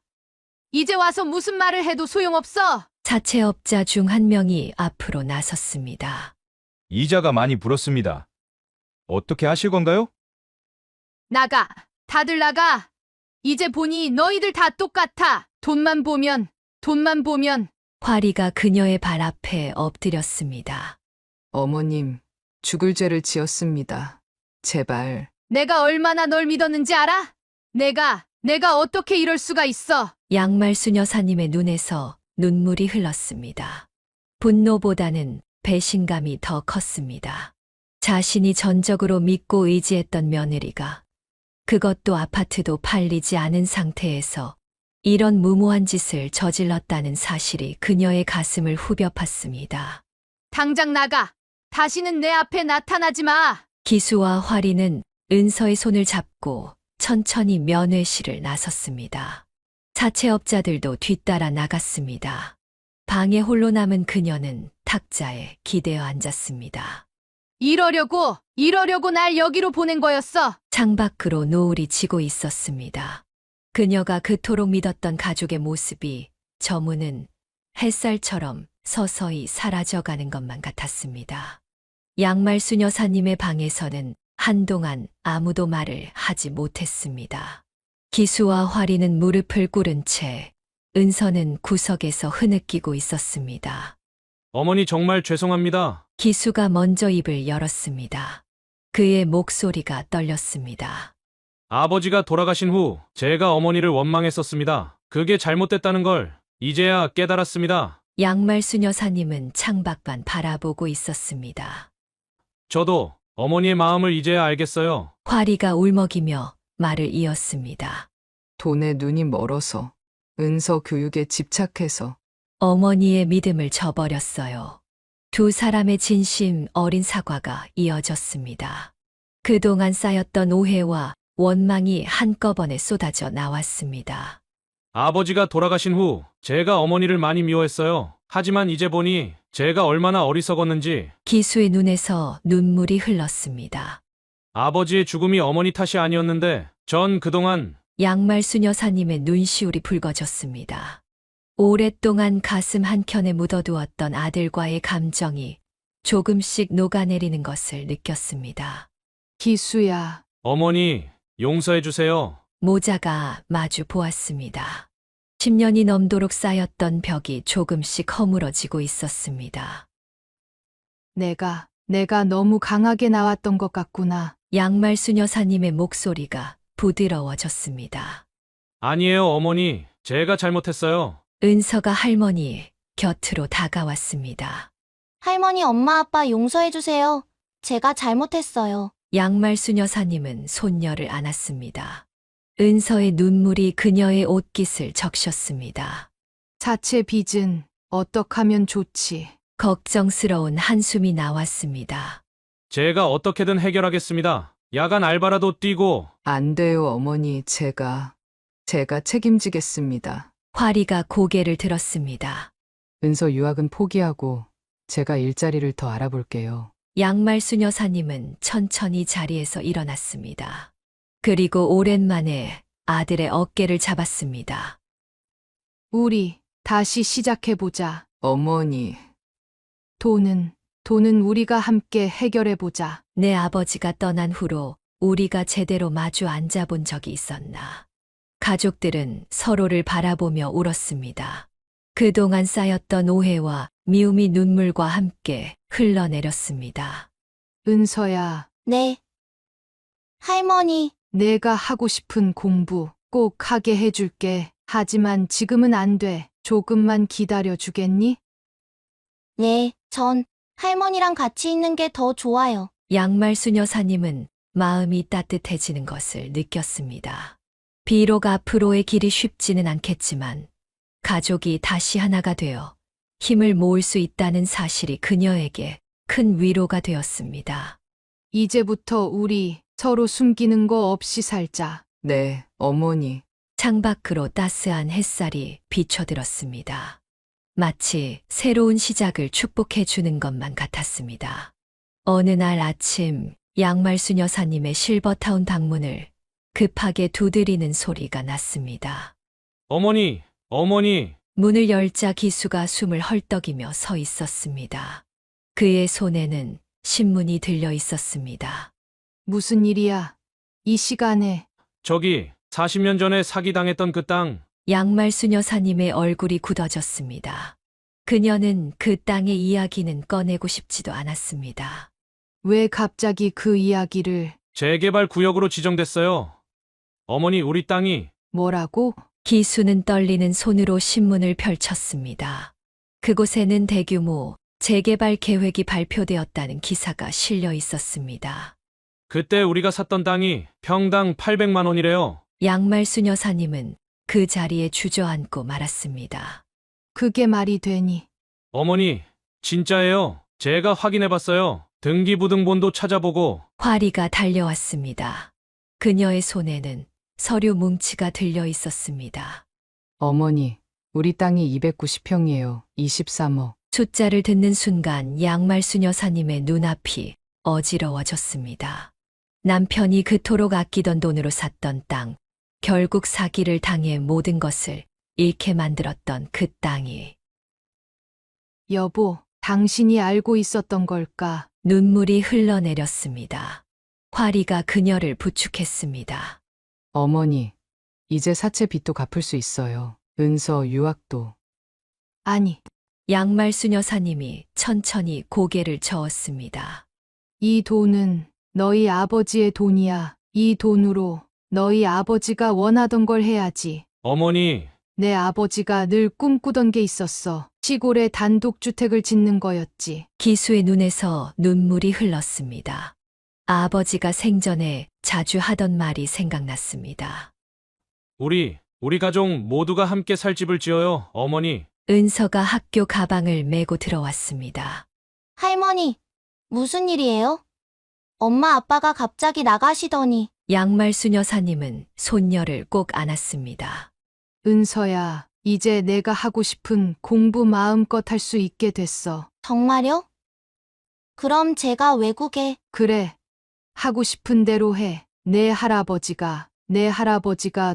이제 와서 무슨 말을 해도 소용없어. 사채업자 중 한 명이 앞으로 나섰습니다. 이자가 많이 불었습니다. 어떻게 하실 건가요? 나가. 다들 나가. 이제 보니 너희들 다 똑같아. 돈만 보면. 화리가 그녀의 발 앞에 엎드렸습니다. 어머님, 죽을 죄를 지었습니다. 제발. 내가 얼마나 널 믿었는지 알아? 내가 어떻게 이럴 수가 있어? 양말순 여사님의 눈에서 눈물이 흘렀습니다. 분노보다는 배신감이 더 컸습니다. 자신이 전적으로 믿고 의지했던 며느리가 그것도 아파트도 팔리지 않은 상태에서 이런 무모한 짓을 저질렀다는 사실이 그녀의 가슴을 후벼 팠습니다. 당장 나가. 다시는 내 앞에 나타나지 마. 기수와 화리는 은서의 손을 잡고 천천히 면회실을 나섰습니다. 사채업자들도 뒤따라 나갔습니다. 방에 홀로 남은 그녀는 탁자에 기대어 앉았습니다. 이러려고 날 여기로 보낸 거였어. 창밖으로 노을이 지고 있었습니다. 그녀가 그토록 믿었던 가족의 모습이 저문은 햇살처럼 서서히 사라져가는 것만 같았습니다. 양말순 여사님의 방에서는 한동안 아무도 말을 하지 못했습니다. 기수와 화리는 무릎을 꿇은 채 은서는 구석에서 흐느끼고 있었습니다. 어머니 정말 죄송합니다. 기수가 먼저 입을 열었습니다. 그의 목소리가 떨렸습니다. 아버지가 돌아가신 후 제가 어머니를 원망했었습니다. 그게 잘못됐다는 걸 이제야 깨달았습니다. 양말순 여사님은 창밖만 바라보고 있었습니다. 저도 어머니의 마음을 이제야 알겠어요. 화리가 울먹이며 말을 이었습니다. 돈에 눈이 멀어서, 은서 교육에 집착해서, 어머니의 믿음을 저버렸어요. 두 사람의 진심 어린 사과가 이어졌습니다. 그동안 쌓였던 오해와 원망이 한꺼번에 쏟아져 나왔습니다. 아버지가 돌아가신 후 제가 어머니를 많이 미워했어요. 하지만 이제 보니 제가 얼마나 어리석었는지. 기수의 눈에서 눈물이 흘렀습니다. 아버지의 죽음이 어머니 탓이 아니었는데 전 그동안 양말순 여사님의 눈시울이 붉어졌습니다. 오랫동안 가슴 한켠에 묻어두었던 아들과의 감정이 조금씩 녹아내리는 것을 느꼈습니다. 기수야, 어머니 용서해 주세요. 모자가 마주 보았습니다. 10년이 넘도록 쌓였던 벽이 조금씩 허물어지고 있었습니다. 내가 너무 강하게 나왔던 것 같구나. 양말순 여사님의 목소리가 부드러워졌습니다. 아니에요, 어머니. 제가 잘못했어요. 은서가 할머니 곁으로 다가왔습니다. 할머니, 엄마, 아빠 용서해주세요. 제가 잘못했어요. 양말순 여사님은 손녀를 안았습니다. 은서의 눈물이 그녀의 옷깃을 적셨습니다. 자체 빚은 어떡하면 좋지? 걱정스러운 한숨이 나왔습니다. 제가 어떻게든 해결하겠습니다. 야간 알바라도 뛰고. 안 돼요, 어머니. 제가 책임지겠습니다. 화리가 고개를 들었습니다. 은서 유학은 포기하고 제가 일자리를 더 알아볼게요. 양말순 여사님은 천천히 자리에서 일어났습니다. 그리고 오랜만에 아들의 어깨를 잡았습니다. 우리 다시 시작해보자. 어머니, 돈은 우리가 함께 해결해보자. 내 아버지가 떠난 후로 우리가 제대로 마주 앉아본 적이 있었나. 가족들은 서로를 바라보며 울었습니다. 그동안 쌓였던 오해와 미움이 눈물과 함께 흘러내렸습니다. 은서야, 네. 할머니, 내가 하고 싶은 공부 꼭 하게 해줄게. 하지만 지금은 안 돼. 조금만 기다려주겠니? 네, 전 할머니랑 같이 있는 게 더 좋아요. 양말순 여사님은 마음이 따뜻해지는 것을 느꼈습니다. 비록 앞으로의 길이 쉽지는 않겠지만 가족이 다시 하나가 되어 힘을 모을 수 있다는 사실이 그녀에게 큰 위로가 되었습니다. 이제부터 우리 서로 숨기는 거 없이 살자. 네, 어머니. 창밖으로 따스한 햇살이 비춰들었습니다. 마치 새로운 시작을 축복해 주는 것만 같았습니다. 어느 날 아침 양말순 여사님의 실버타운 방문을 급하게 두드리는 소리가 났습니다. 어머니. 문을 열자 기수가 숨을 헐떡이며 서 있었습니다. 그의 손에는 신문이 들려 있었습니다. 무슨 일이야? 이 시간에. 저기 40년 전에 사기당했던 그 땅. 양말순 여사님의 얼굴이 굳어졌습니다. 그녀는 그 땅의 이야기는 꺼내고 싶지도 않았습니다. 왜 갑자기 그 이야기를? 재개발 구역으로 지정됐어요. 어머니, 우리 땅이. 뭐라고? 기수는 떨리는 손으로 신문을 펼쳤습니다. 그곳에는 대규모 재개발 계획이 발표되었다는 기사가 실려 있었습니다. 그때 우리가 샀던 땅이 평당 800만 원이래요. 양말순 여사님은 그 자리에 주저앉고 말았습니다. 그게 말이 되니? 어머니, 진짜예요. 제가 확인해봤어요. 등기부등본도 찾아보고. 화리가 달려왔습니다. 그녀의 손에는 서류 뭉치가 들려 있었습니다. 어머니, 우리 땅이 290평이에요. 23억. 숫자를 듣는 순간 양말순 여사님의 눈앞이 어지러워졌습니다. 남편이 그토록 아끼던 돈으로 샀던 땅, 결국 사기를 당해 모든 것을 잃게 만들었던 그 땅이 여보, 당신이 알고 있었던 걸까? 눈물이 흘러내렸습니다. 화리가 그녀를 부축했습니다. 어머니, 이제 사채 빚도 갚을 수 있어요. 은서 유학도. 아니, 양말순 여사님이 천천히 고개를 저었습니다. 이 돈은 너희 아버지의 돈이야. 이 돈으로 너희 아버지가 원하던 걸 해야지. 어머니, 내 아버지가 늘 꿈꾸던 게 있었어. 시골에 단독주택을 짓는 거였지. 기수의 눈에서 눈물이 흘렀습니다. 아버지가 생전에 자주 하던 말이 생각났습니다. 우리 가족 모두가 함께 살 집을 지어요, 어머니. 은서가 학교 가방을 메고 들어왔습니다. 할머니, 무슨 일이에요? 엄마 아빠가 갑자기 나가시더니 양말순 여사님은 손녀를 꼭 안았습니다. 은서야, 이제 내가 하고 싶은 공부 마음껏 할 수 있게 됐어. 정말요? 그럼 제가 외국에 그래. 하고 싶은 대로 해. 내 할아버지가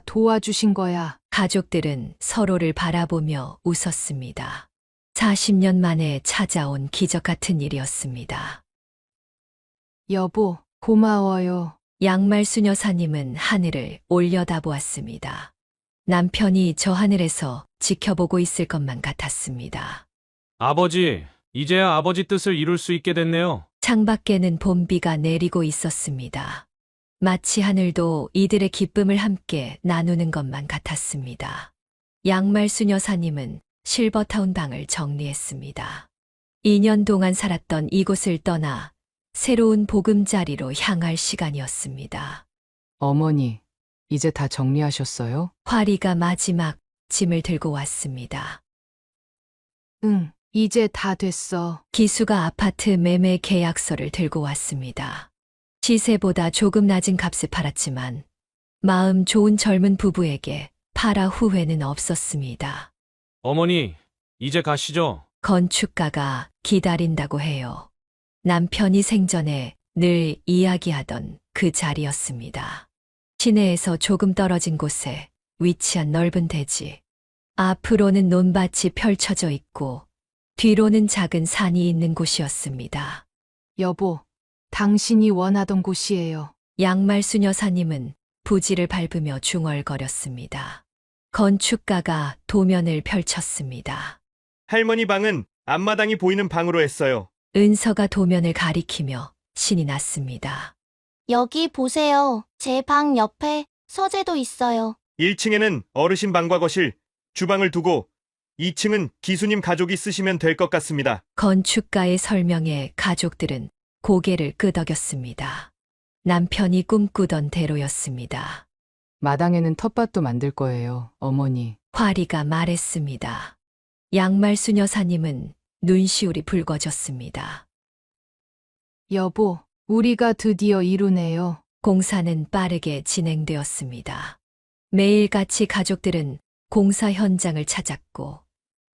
도와주신 거야. 가족들은 서로를 바라보며 웃었습니다. 40년 만에 찾아온 기적 같은 일이었습니다. 여보, 고마워요. 양말순 여사님은 하늘을 올려다보았습니다. 남편이 저 하늘에서 지켜보고 있을 것만 같았습니다. 아버지, 이제야 아버지 뜻을 이룰 수 있게 됐네요. 창밖에는 봄비가 내리고 있었습니다. 마치 하늘도 이들의 기쁨을 함께 나누는 것만 같았습니다. 양말순 여사님은 실버타운 방을 정리했습니다. 2년 동안 살았던 이곳을 떠나 새로운 보금자리로 향할 시간이었습니다. 어머니, 이제 다 정리하셨어요? 화리가 마지막 짐을 들고 왔습니다. 응, 이제 다 됐어. 기수가 아파트 매매 계약서를 들고 왔습니다. 시세보다 조금 낮은 값에 팔았지만 마음 좋은 젊은 부부에게 팔아 후회는 없었습니다. 어머니, 이제 가시죠. 건축가가 기다린다고 해요. 남편이 생전에 늘 이야기하던 그 자리였습니다. 시내에서 조금 떨어진 곳에 위치한 넓은 대지. 앞으로는 논밭이 펼쳐져 있고 뒤로는 작은 산이 있는 곳이었습니다. 여보, 당신이 원하던 곳이에요. 양말순 여사님은 부지를 밟으며 중얼거렸습니다. 건축가가 도면을 펼쳤습니다. 할머니 방은 앞마당이 보이는 방으로 했어요. 은서가 도면을 가리키며 신이 났습니다. 여기 보세요. 제 방 옆에 서재도 있어요. 1층에는 어르신 방과 거실, 주방을 두고 2층은 기수님 가족이 쓰시면 될 것 같습니다. 건축가의 설명에 가족들은 고개를 끄덕였습니다. 남편이 꿈꾸던 대로였습니다. 마당에는 텃밭도 만들 거예요, 어머니. 화리가 말했습니다. 양말순 여사님은 눈시울이 붉어졌습니다. 여보, 우리가 드디어 이루네요. 공사는 빠르게 진행되었습니다. 매일같이 가족들은 공사 현장을 찾았고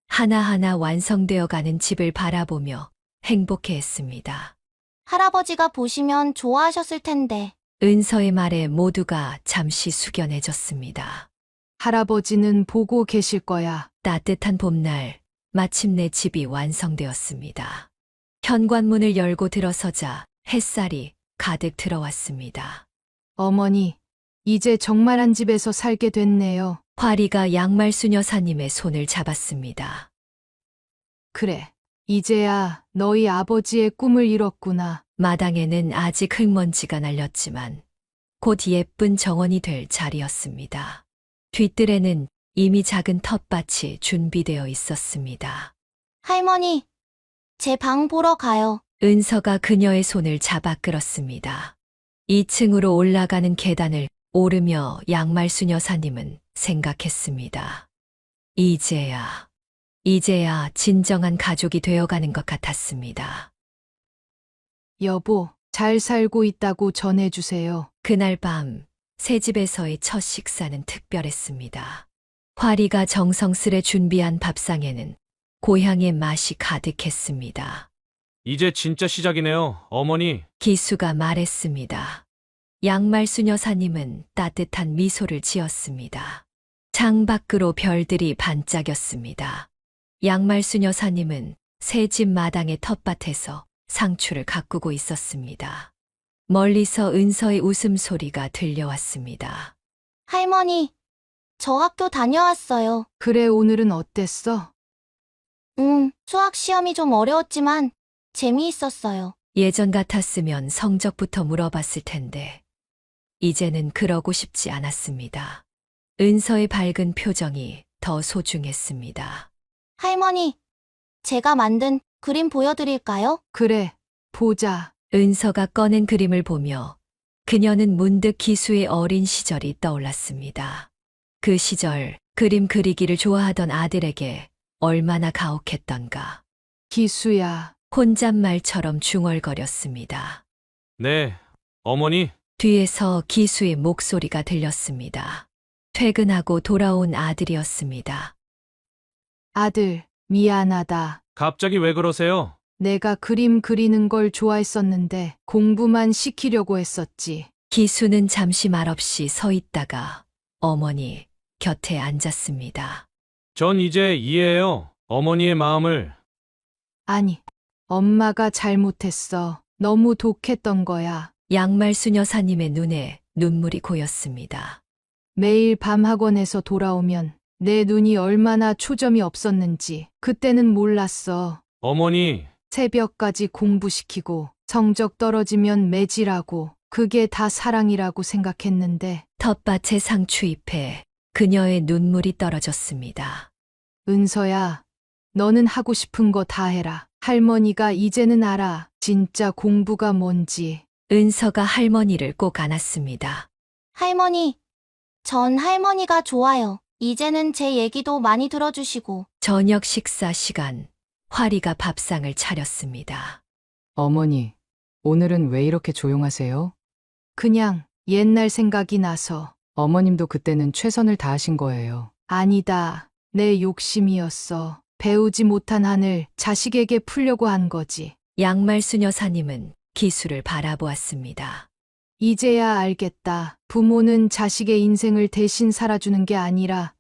하나하나 완성되어 가는 집을 바라보며 행복해했습니다. 할아버지가 보시면 좋아하셨을 텐데. 은서의 말에 모두가 잠시 숙연해졌습니다. 할아버지는 보고 계실 거야. 따뜻한 봄날 마침내 집이 완성되었습니다. 현관문을 열고 들어서자 햇살이 가득 들어왔습니다. 어머니, 이제 정말 한 집에서 살게 됐네요. 화리가 양말순 여사님의 손을 잡았습니다. 그래, 이제야 너희 아버지의 꿈을 이뤘구나. 마당에는 아직 흙먼지가 날렸지만 곧 예쁜 정원이 될 자리였습니다. 뒤뜰에는 이미 작은 텃밭이 준비되어 있었습니다. 할머니, 제 방 보러 가요. 은서가 그녀의 손을 잡아 끌었습니다. 2층으로 올라가는 계단을 오르며 양말순 여사님은 생각했습니다. 이제야 진정한 가족이 되어가는 것 같았습니다. 여보, 잘 살고 있다고 전해주세요. 그날 밤 새 집에서의 첫 식사는 특별했습니다. 화리가 정성스레 준비한 밥상에는 고향의 맛이 가득했습니다. 이제 진짜 시작이네요, 어머니. 기수가 말했습니다. 양말순 여사님은 따뜻한 미소를 지었습니다. 창밖으로 별들이 반짝였습니다. 양말순 여사님은 새 집 마당의 텃밭에서 상추를 가꾸고 있었습니다. 멀리서 은서의 웃음소리가 들려왔습니다. 할머니, 저 학교 다녀왔어요. 그래, 오늘은 어땠어? 수학 시험이 좀 어려웠지만 재미있었어요. 예전 같았으면 성적부터 물어봤을 텐데, 이제는 그러고 싶지 않았습니다. 은서의 밝은 표정이 더 소중했습니다. 할머니, 제가 만든 그림 보여드릴까요? 그래, 보자. 은서가 꺼낸 그림을 보며 그녀는 문득 기수의 어린 시절이 떠올랐습니다. 그 시절 그림 그리기를 좋아하던 아들에게 얼마나 가혹했던가. 기수야. 혼잣말처럼 중얼거렸습니다. 네, 어머니. 뒤에서 기수의 목소리가 들렸습니다. 퇴근하고 돌아온 아들이었습니다. 아들, 미안하다. 갑자기 왜 그러세요? 내가 그림 그리는 걸 좋아했었는데 공부만 시키려고 했었지. 기수는 잠시 말없이 서 있다가 어머니 곁에 앉았습니다. 전 이제 이해해요. 어머니의 마음을. 아니, 엄마가 잘못했어. 너무 독했던 거야. 양말순 여사님의 눈에 눈물이 고였습니다. 매일 밤 학원에서 돌아오면 내 눈이 얼마나 초점이 없었는지 그때는 몰랐어. 어머니, 새벽까지 공부시키고 성적 떨어지면 매질하고 그게 다 사랑이라고 생각했는데 텃밭의 상추잎에 그녀의 눈물이 떨어졌습니다. 은서야, 너는 하고 싶은 거 다 해라. 할머니가 이제는 알아. 진짜 공부가 뭔지. 은서가 할머니를 꼭 안았습니다. 할머니, 전 할머니가 좋아요. 이제는 제 얘기도 많이 들어주시고. 저녁 식사 시간, 화리가 밥상을 차렸습니다. 어머니, 오늘은 왜 이렇게 조용하세요? 그냥 옛날 생각이 나서. 어머님도 그때는 최선을 다하신 거예요. 아니다. 내 욕심이었어. 배우지 못한 한을 자식에게 풀려고 한 거지. 양말순 여사님은 기수를 바라보았습니다. 이제야 알겠다. 부모는 자식의 인생을 대신 살아주는 게 아니라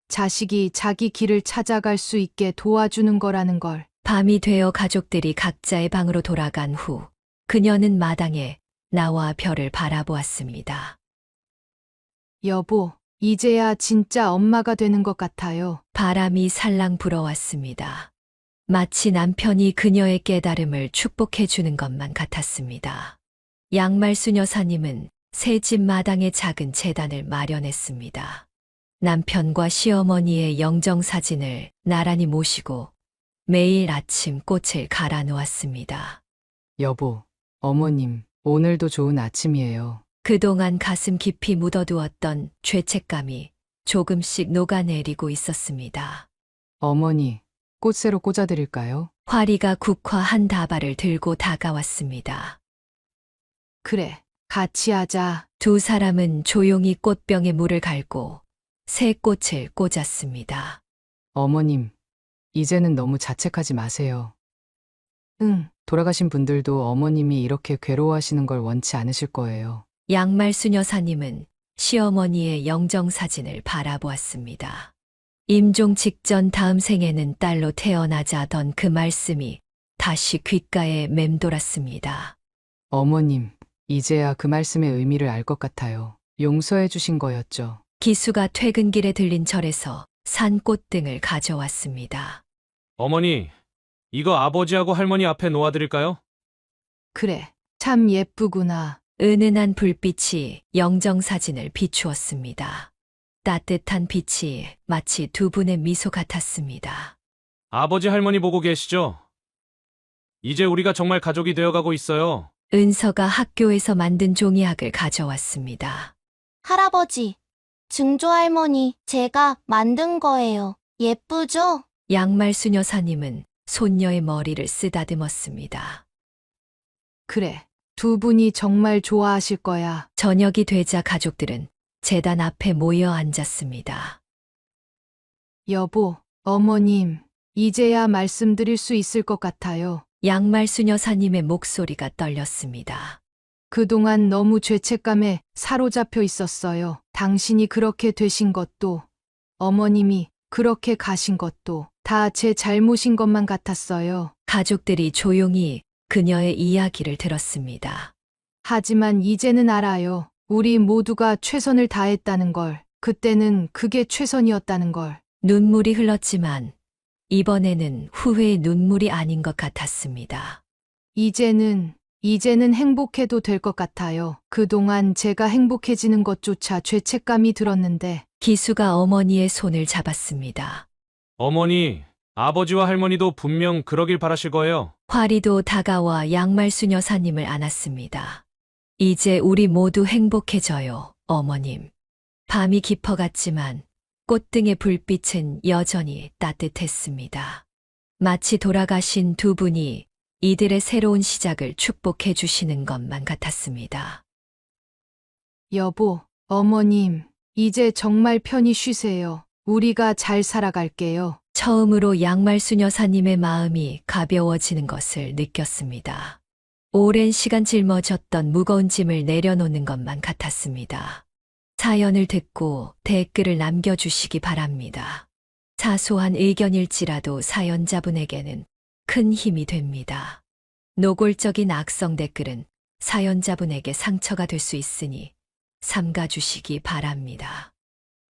자식이 자기 길을 찾아갈 수 있게 도와주는 거라는 걸. 밤이 되어 가족들이 각자의 방으로 돌아간 후 그녀는 마당에 나와 별을 바라보았습니다. 여보, 이제야 진짜 엄마가 되는 것 같아요. 바람이 살랑 불어왔습니다. 마치 남편이 그녀의 깨달음을 축복해 주는 것만 같았습니다. 양말순 여사님은 새 집 마당에 작은 제단을 마련했습니다. 남편과 시어머니의 영정사진을 나란히 모시고 매일 아침 꽃을 갈아 놓았습니다. 여보, 어머님, 오늘도 좋은 아침이에요. 그동안 가슴 깊이 묻어두었던 죄책감이 조금씩 녹아내리고 있었습니다. 어머니, 꽃새로 꽂아드릴까요? 화리가 국화 한 다발을 들고 다가왔습니다. 그래, 같이 하자. 두 사람은 조용히 꽃병에 물을 갈고 새 꽃을 꽂았습니다. 어머님, 이제는 너무 자책하지 마세요. 응. 돌아가신 분들도 어머님이 이렇게 괴로워하시는 걸 원치 않으실 거예요. 양말순 여사님은 시어머니의 영정사진을 바라보았습니다. 임종 직전 다음 생에는 딸로 태어나자던 그 말씀이 다시 귓가에 맴돌았습니다. 어머님, 이제야 그 말씀의 의미를 알 것 같아요. 용서해 주신 거였죠. 기수가 퇴근길에 들린 절에서 산 꽃등을 가져왔습니다. 어머니, 이거 아버지하고 할머니 앞에 놓아드릴까요? 그래, 참 예쁘구나. 은은한 불빛이 영정사진을 비추었습니다. 따뜻한 빛이 마치 두 분의 미소 같았습니다. 아버지 할머니 보고 계시죠? 이제 우리가 정말 가족이 되어가고 있어요. 은서가 학교에서 만든 종이학을 가져왔습니다. 할아버지, 증조할머니, 제가 만든 거예요. 예쁘죠? 양말순 여사님은 손녀의 머리를 쓰다듬었습니다. 그래, 두 분이 정말 좋아하실 거야. 저녁이 되자 가족들은 제단 앞에 모여 앉았습니다. 여보, 어머님, 이제야 말씀드릴 수 있을 것 같아요. 양말순 여사님의 목소리가 떨렸습니다. 그동안 너무 죄책감에 사로잡혀 있었어요. 당신이 그렇게 되신 것도, 어머님이 그렇게 가신 것도 다 제 잘못인 것만 같았어요. 가족들이 조용히 그녀의 이야기를 들었습니다. 하지만 이제는 알아요. 우리 모두가 최선을 다했다는 걸. 그때는 그게 최선이었다는 걸. 눈물이 흘렀지만 이번에는 후회의 눈물이 아닌 것 같았습니다. 이제는 행복해도 될 것 같아요. 그동안 제가 행복해지는 것조차 죄책감이 들었는데, 기수가 어머니의 손을 잡았습니다. 어머니, 아버지와 할머니도 분명 그러길 바라실 거예요. 화리도 다가와 양말순 여사님을 안았습니다. 이제 우리 모두 행복해져요, 어머님. 밤이 깊어갔지만 꽃등의 불빛은 여전히 따뜻했습니다. 마치 돌아가신 두 분이 이들의 새로운 시작을 축복해 주시는 것만 같았습니다. 여보, 어머님, 이제 정말 편히 쉬세요. 우리가 잘 살아갈게요. 처음으로 양말순 여사님의 마음이 가벼워지는 것을 느꼈습니다. 오랜 시간 짊어졌던 무거운 짐을 내려놓는 것만 같았습니다. 사연을 듣고 댓글을 남겨주시기 바랍니다. 사소한 의견일지라도 사연자분에게는 큰 힘이 됩니다. 노골적인 악성 댓글은 사연자분에게 상처가 될 수 있으니 삼가주시기 바랍니다.